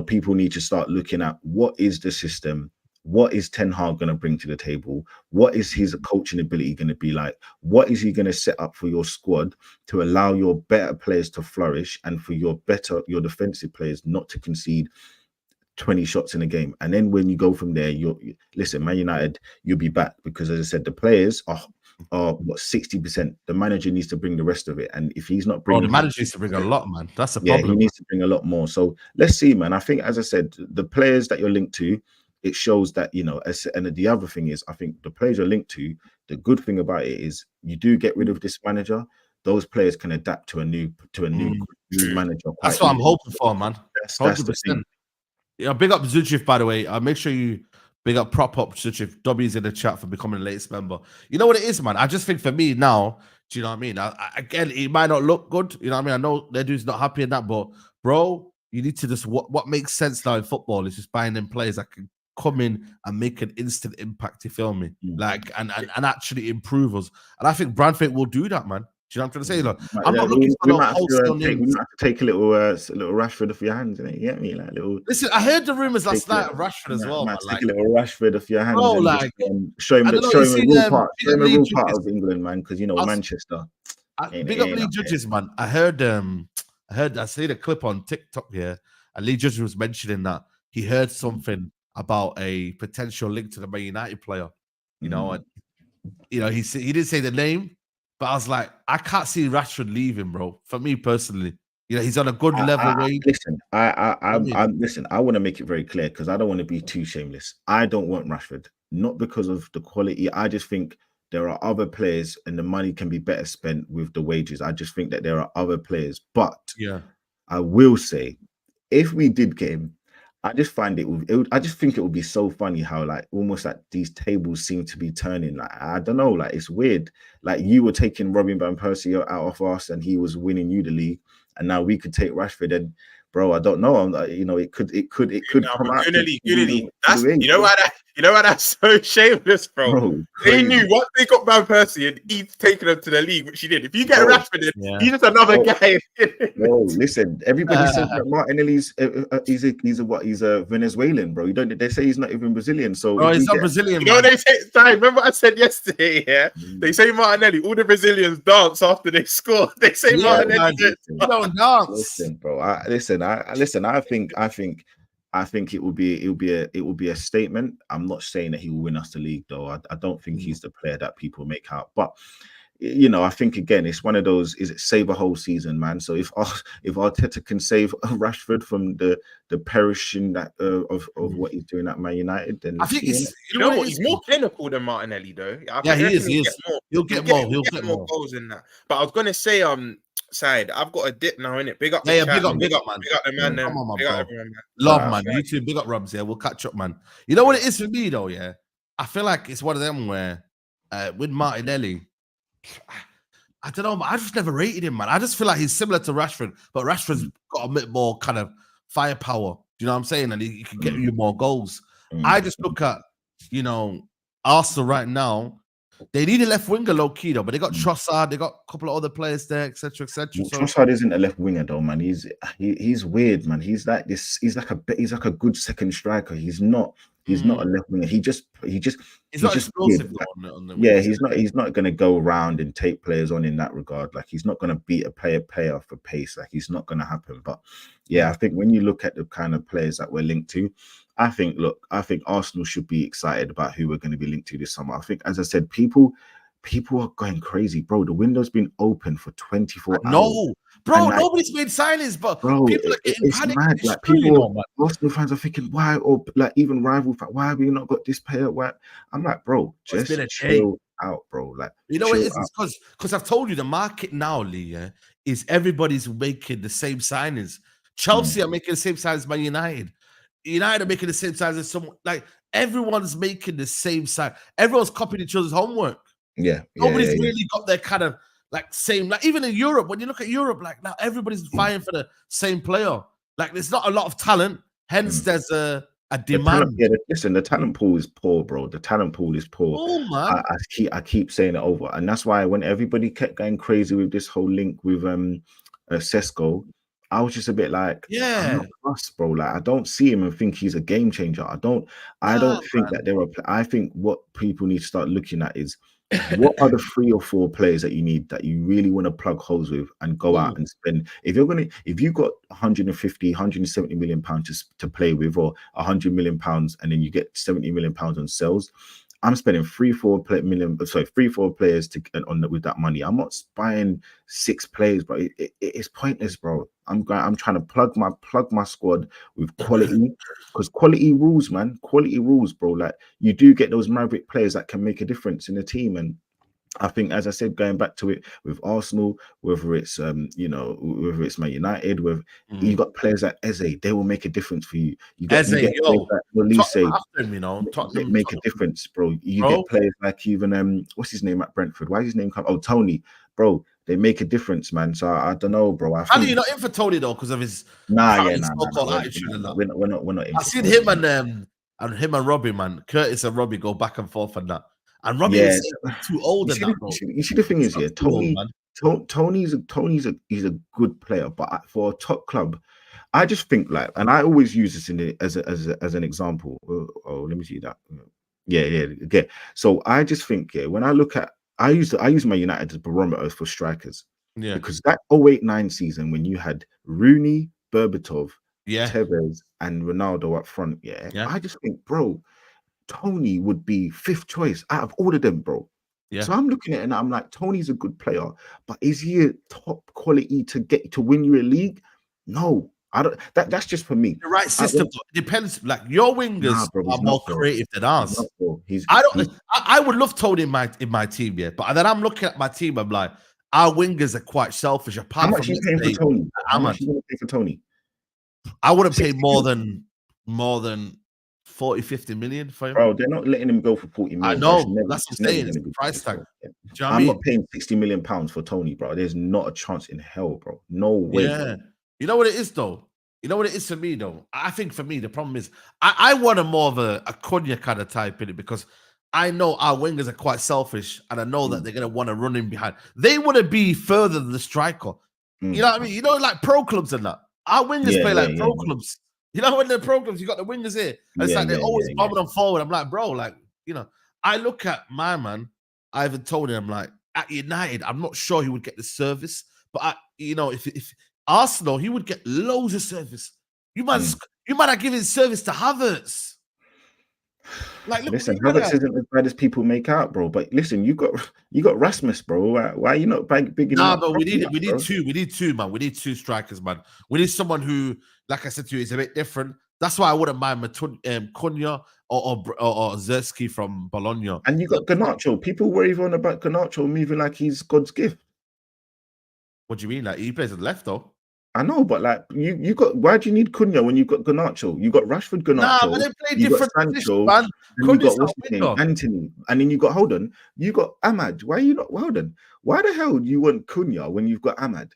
Speaker 2: people need to start looking at what is the system. What is Ten Hag going to bring to the table? What is his coaching ability going to be like? What is he going to set up for your squad to allow your better players to flourish and for your defensive players not to concede 20 shots in a game? And then when you go from there, listen, Man United, you'll be back, because as I said, the players are what, 60%. The manager needs to bring the rest of it, and if he's not bringing,
Speaker 1: the manager needs to bring a lot, man. That's the problem.
Speaker 2: He needs to bring a lot more. So let's see, man. I think, as I said, the players that you're linked to, it shows that, and the other thing is, I think the players you're linked to, the good thing about it is you do get rid of this manager, those players can adapt to a new manager.
Speaker 1: That's what I'm hoping for, man.
Speaker 2: That's the thing.
Speaker 1: Yeah, big up Zuchif, by the way. Make sure you big up prop up Zuchif. W's in the chat for becoming the latest member. You know what it is, man? I just think for me now, do you know what I mean? Again, it might not look good. You know what I mean? I know their dude's not happy in that, but bro, you need to just what makes sense now in football is just buying them players that can come in and make an instant impact, you feel me? Like and actually improve us. And I think Branthwaite will do that, man. Do you know what I'm trying to say? Like, I'm not looking for no wholesale names.
Speaker 2: We might have to take a little Rashford off your hands, innit? You get me? Like little.
Speaker 1: Listen, I heard the rumors last night of Rashford as well.
Speaker 2: Take a little Rashford off your hands.
Speaker 1: Oh,
Speaker 2: and
Speaker 1: like
Speaker 2: just, show him a real part of England, man. Because Manchester.
Speaker 1: Big up Lee Judges, man. I see the clip on TikTok here, and Lee Judges was mentioning that he heard something about a potential link to the Man United player. And he didn't say the name, but I was like, I can't see Rashford leaving, bro. For me personally, he's on a good level wage.
Speaker 2: Listen, I want to make it very clear, because I don't want to be too shameless. I don't want Rashford, not because of the quality. I just think there are other players, and the money can be better spent with the wages. I just think that there are other players. But I will say, if we did get him, I just think it would be so funny how almost these tables seem to be turning. I don't know, it's weird. You were taking Robin van Persie out of us, and he was winning you the league, and now we could take Rashford, and bro, I don't know. You know, it could come out.
Speaker 4: Goodly. That's you know why that's so shameless, bro. They knew once they got Van Persie and he's taken them to the league, which he did. If you get Rashford in, he's just another guy.
Speaker 2: No, listen. Everybody says that Martinelli's he's a Venezuelan, bro. They say he's not even Brazilian. So
Speaker 1: he's not Brazilian.
Speaker 4: You know what they say? Remember what I said yesterday? Yeah, they say Martinelli. All the Brazilians dance after they score. They say Martinelli
Speaker 1: don't dance.
Speaker 2: Listen, bro. I think it will be a statement. I'm not saying that he will win us the league, though. I don't think he's the player that people make out. But you know, I think again, it's one of those. Is it save a whole season, man? So if Arteta can save Rashford from the perishing that of what he's doing at Man United, then
Speaker 4: I think it's he's more clinical than Martinelli, though.
Speaker 1: He is. He'll get more
Speaker 4: goals in that. But I was gonna say, Saeed, I've got a dip now, innit? Big up,
Speaker 1: big up, man.
Speaker 4: Big up the man.
Speaker 1: Come on,
Speaker 4: big
Speaker 1: man,
Speaker 4: up everyone, man.
Speaker 1: Love, man. You too. Big up, Rubs. Yeah, we'll catch up, man. You know what it is for me, though. Yeah, I feel like it's one of them where with Martinelli, I don't know. I just never rated him, man. I just feel like he's similar to Rashford, but Rashford's got a bit more kind of firepower. Do you know what I'm saying? And he can get you more goals. I just look at, you know, Arsenal right now. They need a left winger, low key though, but they got Trossard, they got a couple of other players there, etc., etc.
Speaker 2: So Trossard isn't a left winger though, man. He's weird, man. He's like this. He's like a good second striker. He's not a left winger. He's not
Speaker 1: explosive.
Speaker 2: He's not gonna go around and take players on in that regard. Like he's not gonna beat a player for pace. Like he's not gonna happen. But yeah, I think when you look at the kind of players that we're linked to, I think Arsenal should be excited about who we're going to be linked to this summer. I think, as I said, people are going crazy, bro. The window's been open for 24 hours.
Speaker 1: No, bro, nobody's made signings, but
Speaker 2: bro,
Speaker 1: people are getting panicked.
Speaker 2: Mad. Like Arsenal fans are thinking, why, or like even rival fans, why have we not got this player? Why? I'm like, bro, just chill out, bro. Like,
Speaker 1: you know what it is? It's because I've told you the market now, Lee, is everybody's making the same signings. Chelsea are making the same size as Man United. United are making the same size as someone. Like everyone's making the same size. Everyone's copying each other's homework. Nobody's really got their kind of like same. Like even in Europe, when you look at Europe, like now everybody's vying for the same player. Like there's not a lot of talent. Hence, there's a demand.
Speaker 2: The talent pool is poor, bro. The talent pool is poor.
Speaker 1: Oh man,
Speaker 2: I keep saying it over, and that's why when everybody kept going crazy with this whole link with Sesko, I was just a bit like, I'm not fussed, bro. Like, I don't see him and think he's a game changer. I don't think that there are. I think what people need to start looking at is what are the 3 or 4 players that you need that you really want to plug holes with and go out and spend. If you got 150, 170 million pounds to play with, or 100 million pounds, and then you get 70 million pounds on sales. I'm spending 3-4 players with that money. I'm not buying 6 players, bro. It's pointless, bro. I'm trying to plug my squad with quality, because quality rules, man. Quality rules, bro. Like you do get those maverick players that can make a difference in the team, and I think, as I said, going back to it with Arsenal, whether it's Man United, you got players like Eze, they will make a difference for you. You get players like Olise, make a difference, bro. You get players like even what's his name at Brentford? Why is his name come? Oh, Tony, bro. They make a difference, man. So I don't know, bro.
Speaker 1: How do you not in for Tony though? Because of his attitude.
Speaker 2: We're not in.
Speaker 1: I've seen him and Robbie, man. Curtis and Robbie go back and forth on that. And Robbie is too old.
Speaker 2: You see, the thing is, Tony's a good player, but for a top club, I just think like, and I always use this as an example. Oh, let me see that. Yeah. So I just think, when I look at, I use Man United as barometer for strikers.
Speaker 1: Yeah.
Speaker 2: Because that 08-09 season when you had Rooney, Berbatov, Tevez, and Ronaldo up front, I just think, bro, Tony would be 5th choice out of all of them, bro. Yeah. So I'm looking at it and I'm like, Tony's a good player, but is he a top quality to win you a league? No, I don't. That's just for me.
Speaker 1: The right system depends. Like your wingers are more creative than ours. I would love Tony in my team, but then I'm looking at my team. I'm like, our wingers are quite selfish. Apart
Speaker 2: How much are you paying for Tony? How much are you going to pay for Tony?
Speaker 1: I wouldn't pay more than 40-50 million for him.
Speaker 2: Bro, they're not letting him go for 40 million.
Speaker 1: I know. That's what I'm saying. It's the price tag.
Speaker 2: I'm not paying 60 million pounds for Tony, bro. There's not a chance in hell, bro. No way.
Speaker 1: Yeah. You know what it is, though? You know what it is for me, though? I think for me, the problem is I want a more of a Cunha kind of type in it because I know our wingers are quite selfish and I know that they're going to want to run in behind. They want to be further than the striker. You know what I mean? You know, like pro clubs and that. Our wingers play like pro clubs. You know, when they're pro clubs, you got the wingers here. And it's like they're always bombing on forward. I'm like, bro, like, you know, I look at my man, Ivan Toney, I'm like, at United, I'm not sure he would get the service. But, you know, if Arsenal, he would get loads of service. You might have given service to Havertz. Like, look,
Speaker 2: listen, Havertz isn't as bad as people make out, bro. But listen, you got Rasmus, bro. Why are you not bigging him up?
Speaker 1: But we need two. We need two, man. We need two strikers, man. We need someone who, like I said to you, is a bit different. That's why I wouldn't mind Cunha or Zerski from Bologna.
Speaker 2: And you got Garnacho. People were even on about Garnacho moving like he's God's gift.
Speaker 1: What do you mean? Like he plays on the left, though.
Speaker 2: I know, but like you got, why do you need Cunha when you got Garnacho? You got Rashford, Garnacho.
Speaker 1: Nah, but they play different
Speaker 2: Sancho,
Speaker 1: man.
Speaker 2: and you got what's his name, Anthony, and then you got you got Ahmad. Why are you not Why the hell do you want Cunha when you've got Ahmad?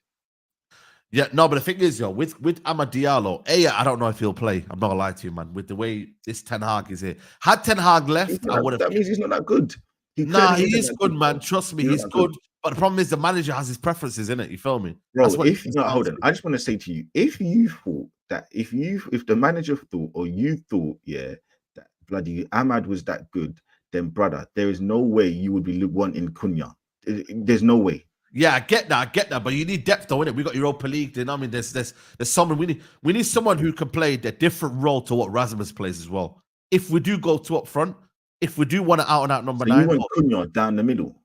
Speaker 1: Yeah, no, but the thing is, with Amad Diallo, I don't know if he'll play. I'm not gonna lie to you, man. With the way this Ten Hag is here, had Ten Hag left, I would have.
Speaker 2: That means he's not that good.
Speaker 1: He is good, man. Trust me, he's good. But the problem is the manager has his preferences in it. You feel me,
Speaker 2: bro? Hold on. I just want to say to you, if you thought that, if the manager thought or you thought, that bloody Ahmad was that good, then brother, there is no way you would be wanting Cunha. There's no way.
Speaker 1: Yeah, I get that, but you need depth, though, innit? We got Europa League. You know what I mean? There's someone we need someone who can play a different role to what Rasmus plays as well. If we do go to up front, if we do want an out-and-out number 9,
Speaker 2: you want Cunha down the middle.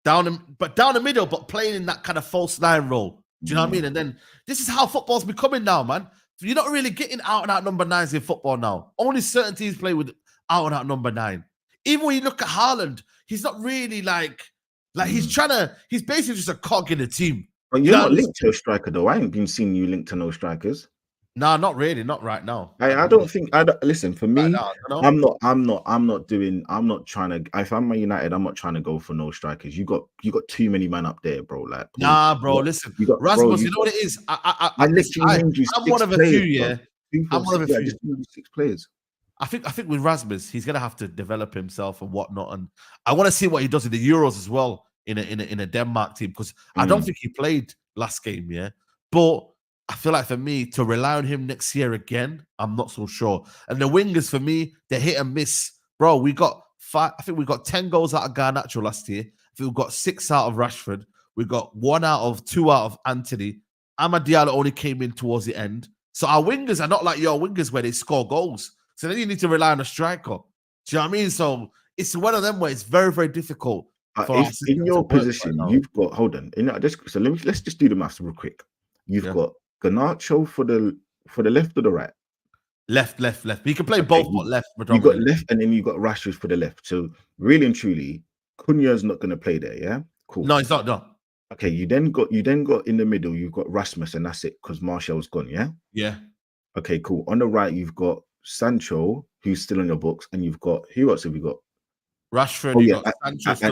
Speaker 1: Down the middle, but playing in that kind of false 9 role. Do you know what I mean? And then this is how football's becoming now, man. You're not really getting out-and-out number 9s in football now. Only certain teams play with out-and-out number 9. Even when you look at Haaland, he's not really like he's basically just a cog in the team.
Speaker 2: But you're not linked to a striker, though. I ain't been seeing you linked to no strikers.
Speaker 1: Nah, not really, not right now.
Speaker 2: I don't think. Listen, for me, right now, I'm not trying to. If I'm Man United, I'm not trying to go for no strikers. You got too many man up there, bro. Like,
Speaker 1: nah, bro. Listen, Rasmus, you know what it is. I'm one of a few. Yeah, I'm one of a few.
Speaker 2: 6 players.
Speaker 1: I think with Rasmus, he's gonna have to develop himself and whatnot, and I want to see what he does in the Euros as well in a Denmark team, because I don't think he played last game, but I feel like for me to rely on him next year again, I'm not so sure. And the wingers for me, they're hit and miss, bro. We got 5. I think we got 10 goals out of Garnacho last year. I think we got 6 out of Rashford. We got 2 out of Anthony. Amad Diallo only came in towards the end. So our wingers are not like your wingers where they score goals. So then you need to rely on a striker. Do you know what I mean? So it's one of them where it's very, very difficult.
Speaker 2: If in your position, you've got let's just do the maths real quick. You've got Garnacho for the left or the right?
Speaker 1: Left. He can play both, but left.
Speaker 2: You got left, and then you got Rashford for the left. So really and truly, Cunha's not going to play there. Yeah, cool.
Speaker 1: No, he's not. No.
Speaker 2: Okay, you then got in the middle. You've got Rasmus, and that's it because Martial's gone. Yeah.
Speaker 1: Yeah.
Speaker 2: Okay, cool. On the right, you've got Sancho, who's still on your books, and you've got who else have you got?
Speaker 1: Rashford.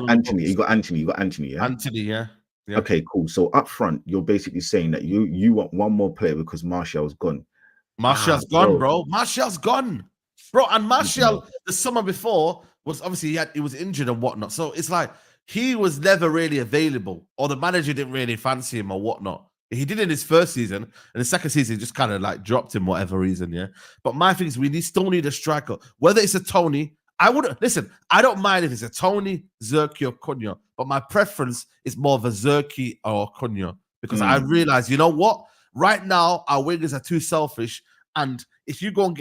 Speaker 2: Anthony. You got Anthony. Yeah.
Speaker 1: Anthony. Yeah.
Speaker 2: Okay, cool. So up front, you're basically saying that you want one more player because Martial's gone.
Speaker 1: Martial's gone, bro. Martial's gone, bro. And Martial, the summer before, was obviously he was injured and whatnot. So it's like he was never really available, or the manager didn't really fancy him or whatnot. He did in his first season, and the second season he just kind of like dropped him, whatever reason. Yeah. But my thing is, we still need a striker. Whether it's a Tony, I don't mind if it's a Tony, Zerki, or Cunha, but my preference is more of a Zerki or Cunha, because I realize, you know what? Right now, our wingers are too selfish, and if you can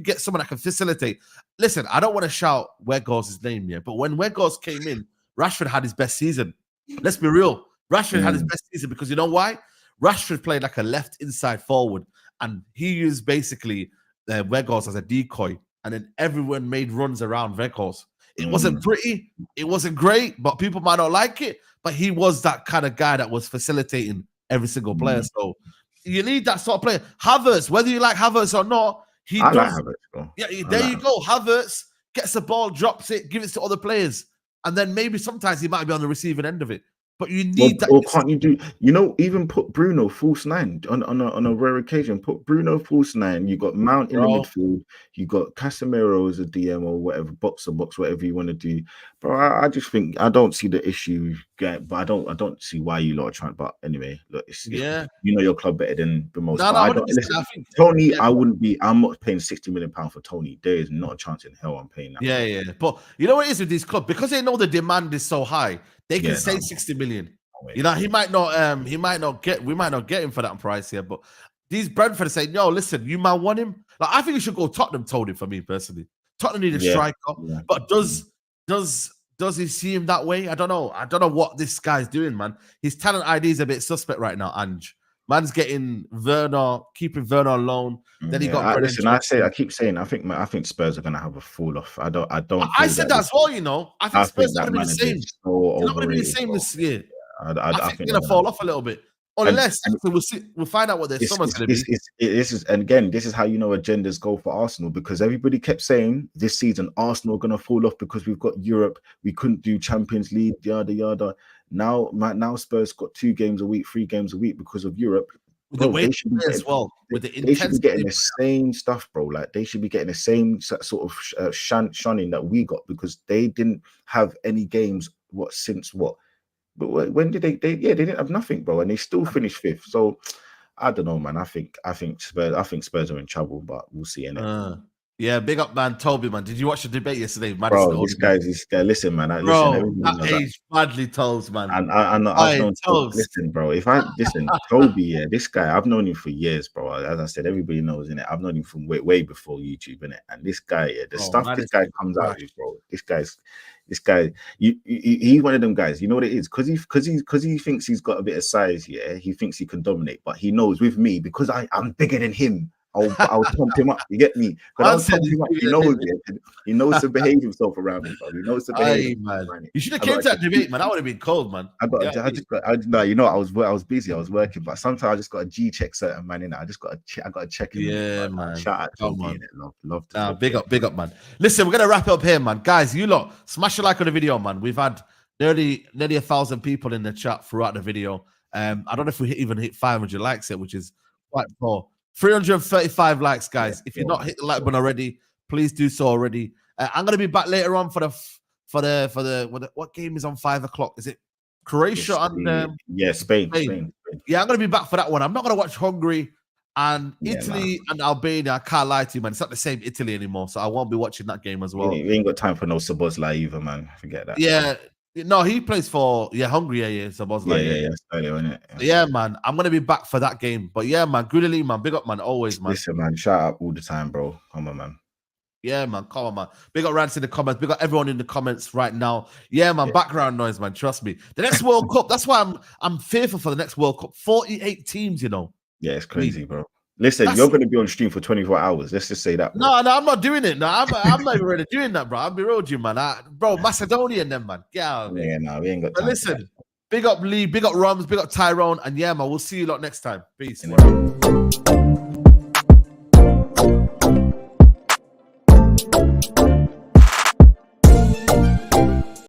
Speaker 1: get someone that can facilitate. Listen, I don't want to shout Weghorst's name yet, but when Weghorst came in, Rashford had his best season. Let's be real. Rashford had his best season because you know why? Rashford played like a left inside forward, and he used basically Weghorst as a decoy. And then everyone made runs around Weghorst. It wasn't pretty, it wasn't great, but people might not like it. But he was that kind of guy that was facilitating every single player. So you need that sort of player. Havertz, whether you like Havertz or not,
Speaker 2: I like Havertz, bro.
Speaker 1: Yeah, there you go. Havertz gets the ball, drops it, gives it to other players. And then maybe sometimes he might be on the receiving end of it. but you need that.
Speaker 2: Or can't you do? You know, even put Bruno false nine on a rare occasion. Put Bruno false nine. You got Mount in the
Speaker 1: Bro.
Speaker 2: midfield. You got Casemiro as a DM or whatever, box to box, whatever you want to do. Bro, I just think I don't see the issue, but I don't see why you lot are trying. But anyway, look, it's you know your club better than the most.
Speaker 1: No,
Speaker 2: but I
Speaker 1: 100%,
Speaker 2: don't listen.
Speaker 1: I think,
Speaker 2: Tony, I wouldn't be. I'm not paying £60 million for Tony. There is not a chance in hell I'm paying that.
Speaker 1: Yeah. But you know what it is with these clubs, because they know the demand is so high, they can say 60 million. You know, we might not get him for that price here, but these Brentford are saying, no, listen, you might want him. Like, I think you should go Tottenham, Tony, for me personally. Tottenham need a striker, but does he see him that way? I don't know. I don't know what this guy's doing, man. His talent ID is a bit suspect right now, Ange. Man's getting Werner, keeping Werner alone. Then he got.
Speaker 2: Listen, I keep saying, I think Spurs are gonna have a fall off. I
Speaker 1: said that as well. You know, I think Spurs are gonna be the same.
Speaker 2: So
Speaker 1: they're not gonna be the same this year. I think they're gonna fall off a little bit, unless we'll find out what their summer's gonna be.
Speaker 2: This is how you know agendas go for Arsenal, because everybody kept saying this season Arsenal are gonna fall off because we've got Europe, we couldn't do Champions League, yada yada. Now Spurs got 2 games a week, 3 games a week because of Europe. Bro, they should be getting the same stuff, bro. Like, they should be getting the same sort of shunning that we got, because they didn't have any games. But when did they didn't have nothing, bro, and they still finished 5th. So I don't know, man. I think Spurs are in trouble, but we'll see.
Speaker 1: Yeah, big up, man. Toby, man. Did you watch the debate yesterday?
Speaker 2: Bro, this guy. Listen, man.
Speaker 1: That aged badly, Tobes, man.
Speaker 2: And I've known Tobes. Listen, bro. Toby, this guy, I've known him for years, bro. As I said, everybody knows, innit? I've known him from way before YouTube, innit? And this guy, this guy comes out with, bro. This guy, he's one of them guys. You know what it is? Because he thinks he's got a bit of size. Yeah, he thinks he can dominate, but he knows with me, because I'm bigger than him. I'll pump him up. You get me? I'll pump him up. He knows to behave himself around me, bro. He knows to behave.
Speaker 1: Man. You should have came to that debate, man. That would have been cold, man.
Speaker 2: I was busy. I was working, but sometimes I just got to G-check certain man in it. I got to check him.
Speaker 1: Yeah, man.
Speaker 2: Shout out to him. Love.
Speaker 1: Big up, man. Listen, we're gonna wrap it up here, man. Guys, you lot, smash a like on the video, man. We've had nearly 1,000 people in the chat throughout the video. I don't know if we even hit 500 likes yet, which is quite poor. 335 likes, guys. If you're not hit the like button already, please do so already. I'm gonna be back later on for the what game is on 5 o'clock? Is it Croatia and
Speaker 2: Spain?
Speaker 1: Yeah, I'm gonna be back for that one. I'm not gonna watch Hungary and Italy and Albania. I can't lie to you, man. It's not the same Italy anymore, so I won't be watching that game as well.
Speaker 2: We ain't got time for no Szoboszlai either, man. Forget that.
Speaker 1: Yeah. No, he plays for Hungary. Yeah. Szoboszlai. Yeah, man. I'm gonna be back for that game. But yeah, man, Grealish, man, big up, man, always, man.
Speaker 2: Listen, man, shout out all the time, bro. Come on, man.
Speaker 1: Yeah, man, come on, man. Big up Rants in the comments. Big up everyone in the comments right now. Yeah, man, background noise, man. Trust me. The next World Cup. That's why I'm fearful for the next World Cup. 48 teams, you know.
Speaker 2: Yeah, it's crazy, bro. Listen, you're going to be on stream for 24 hours. Let's just say that. Bro.
Speaker 1: No, I'm not doing it. No, I'm not even really doing that, bro. I'll be real with you, man. Bro, Macedonia and them, man. Get out of
Speaker 2: here. Yeah, no, we ain't got time.
Speaker 1: But listen, big up Lee, big up Rums, big up Tyrone. And yeah, man, we'll see you lot next time. Peace.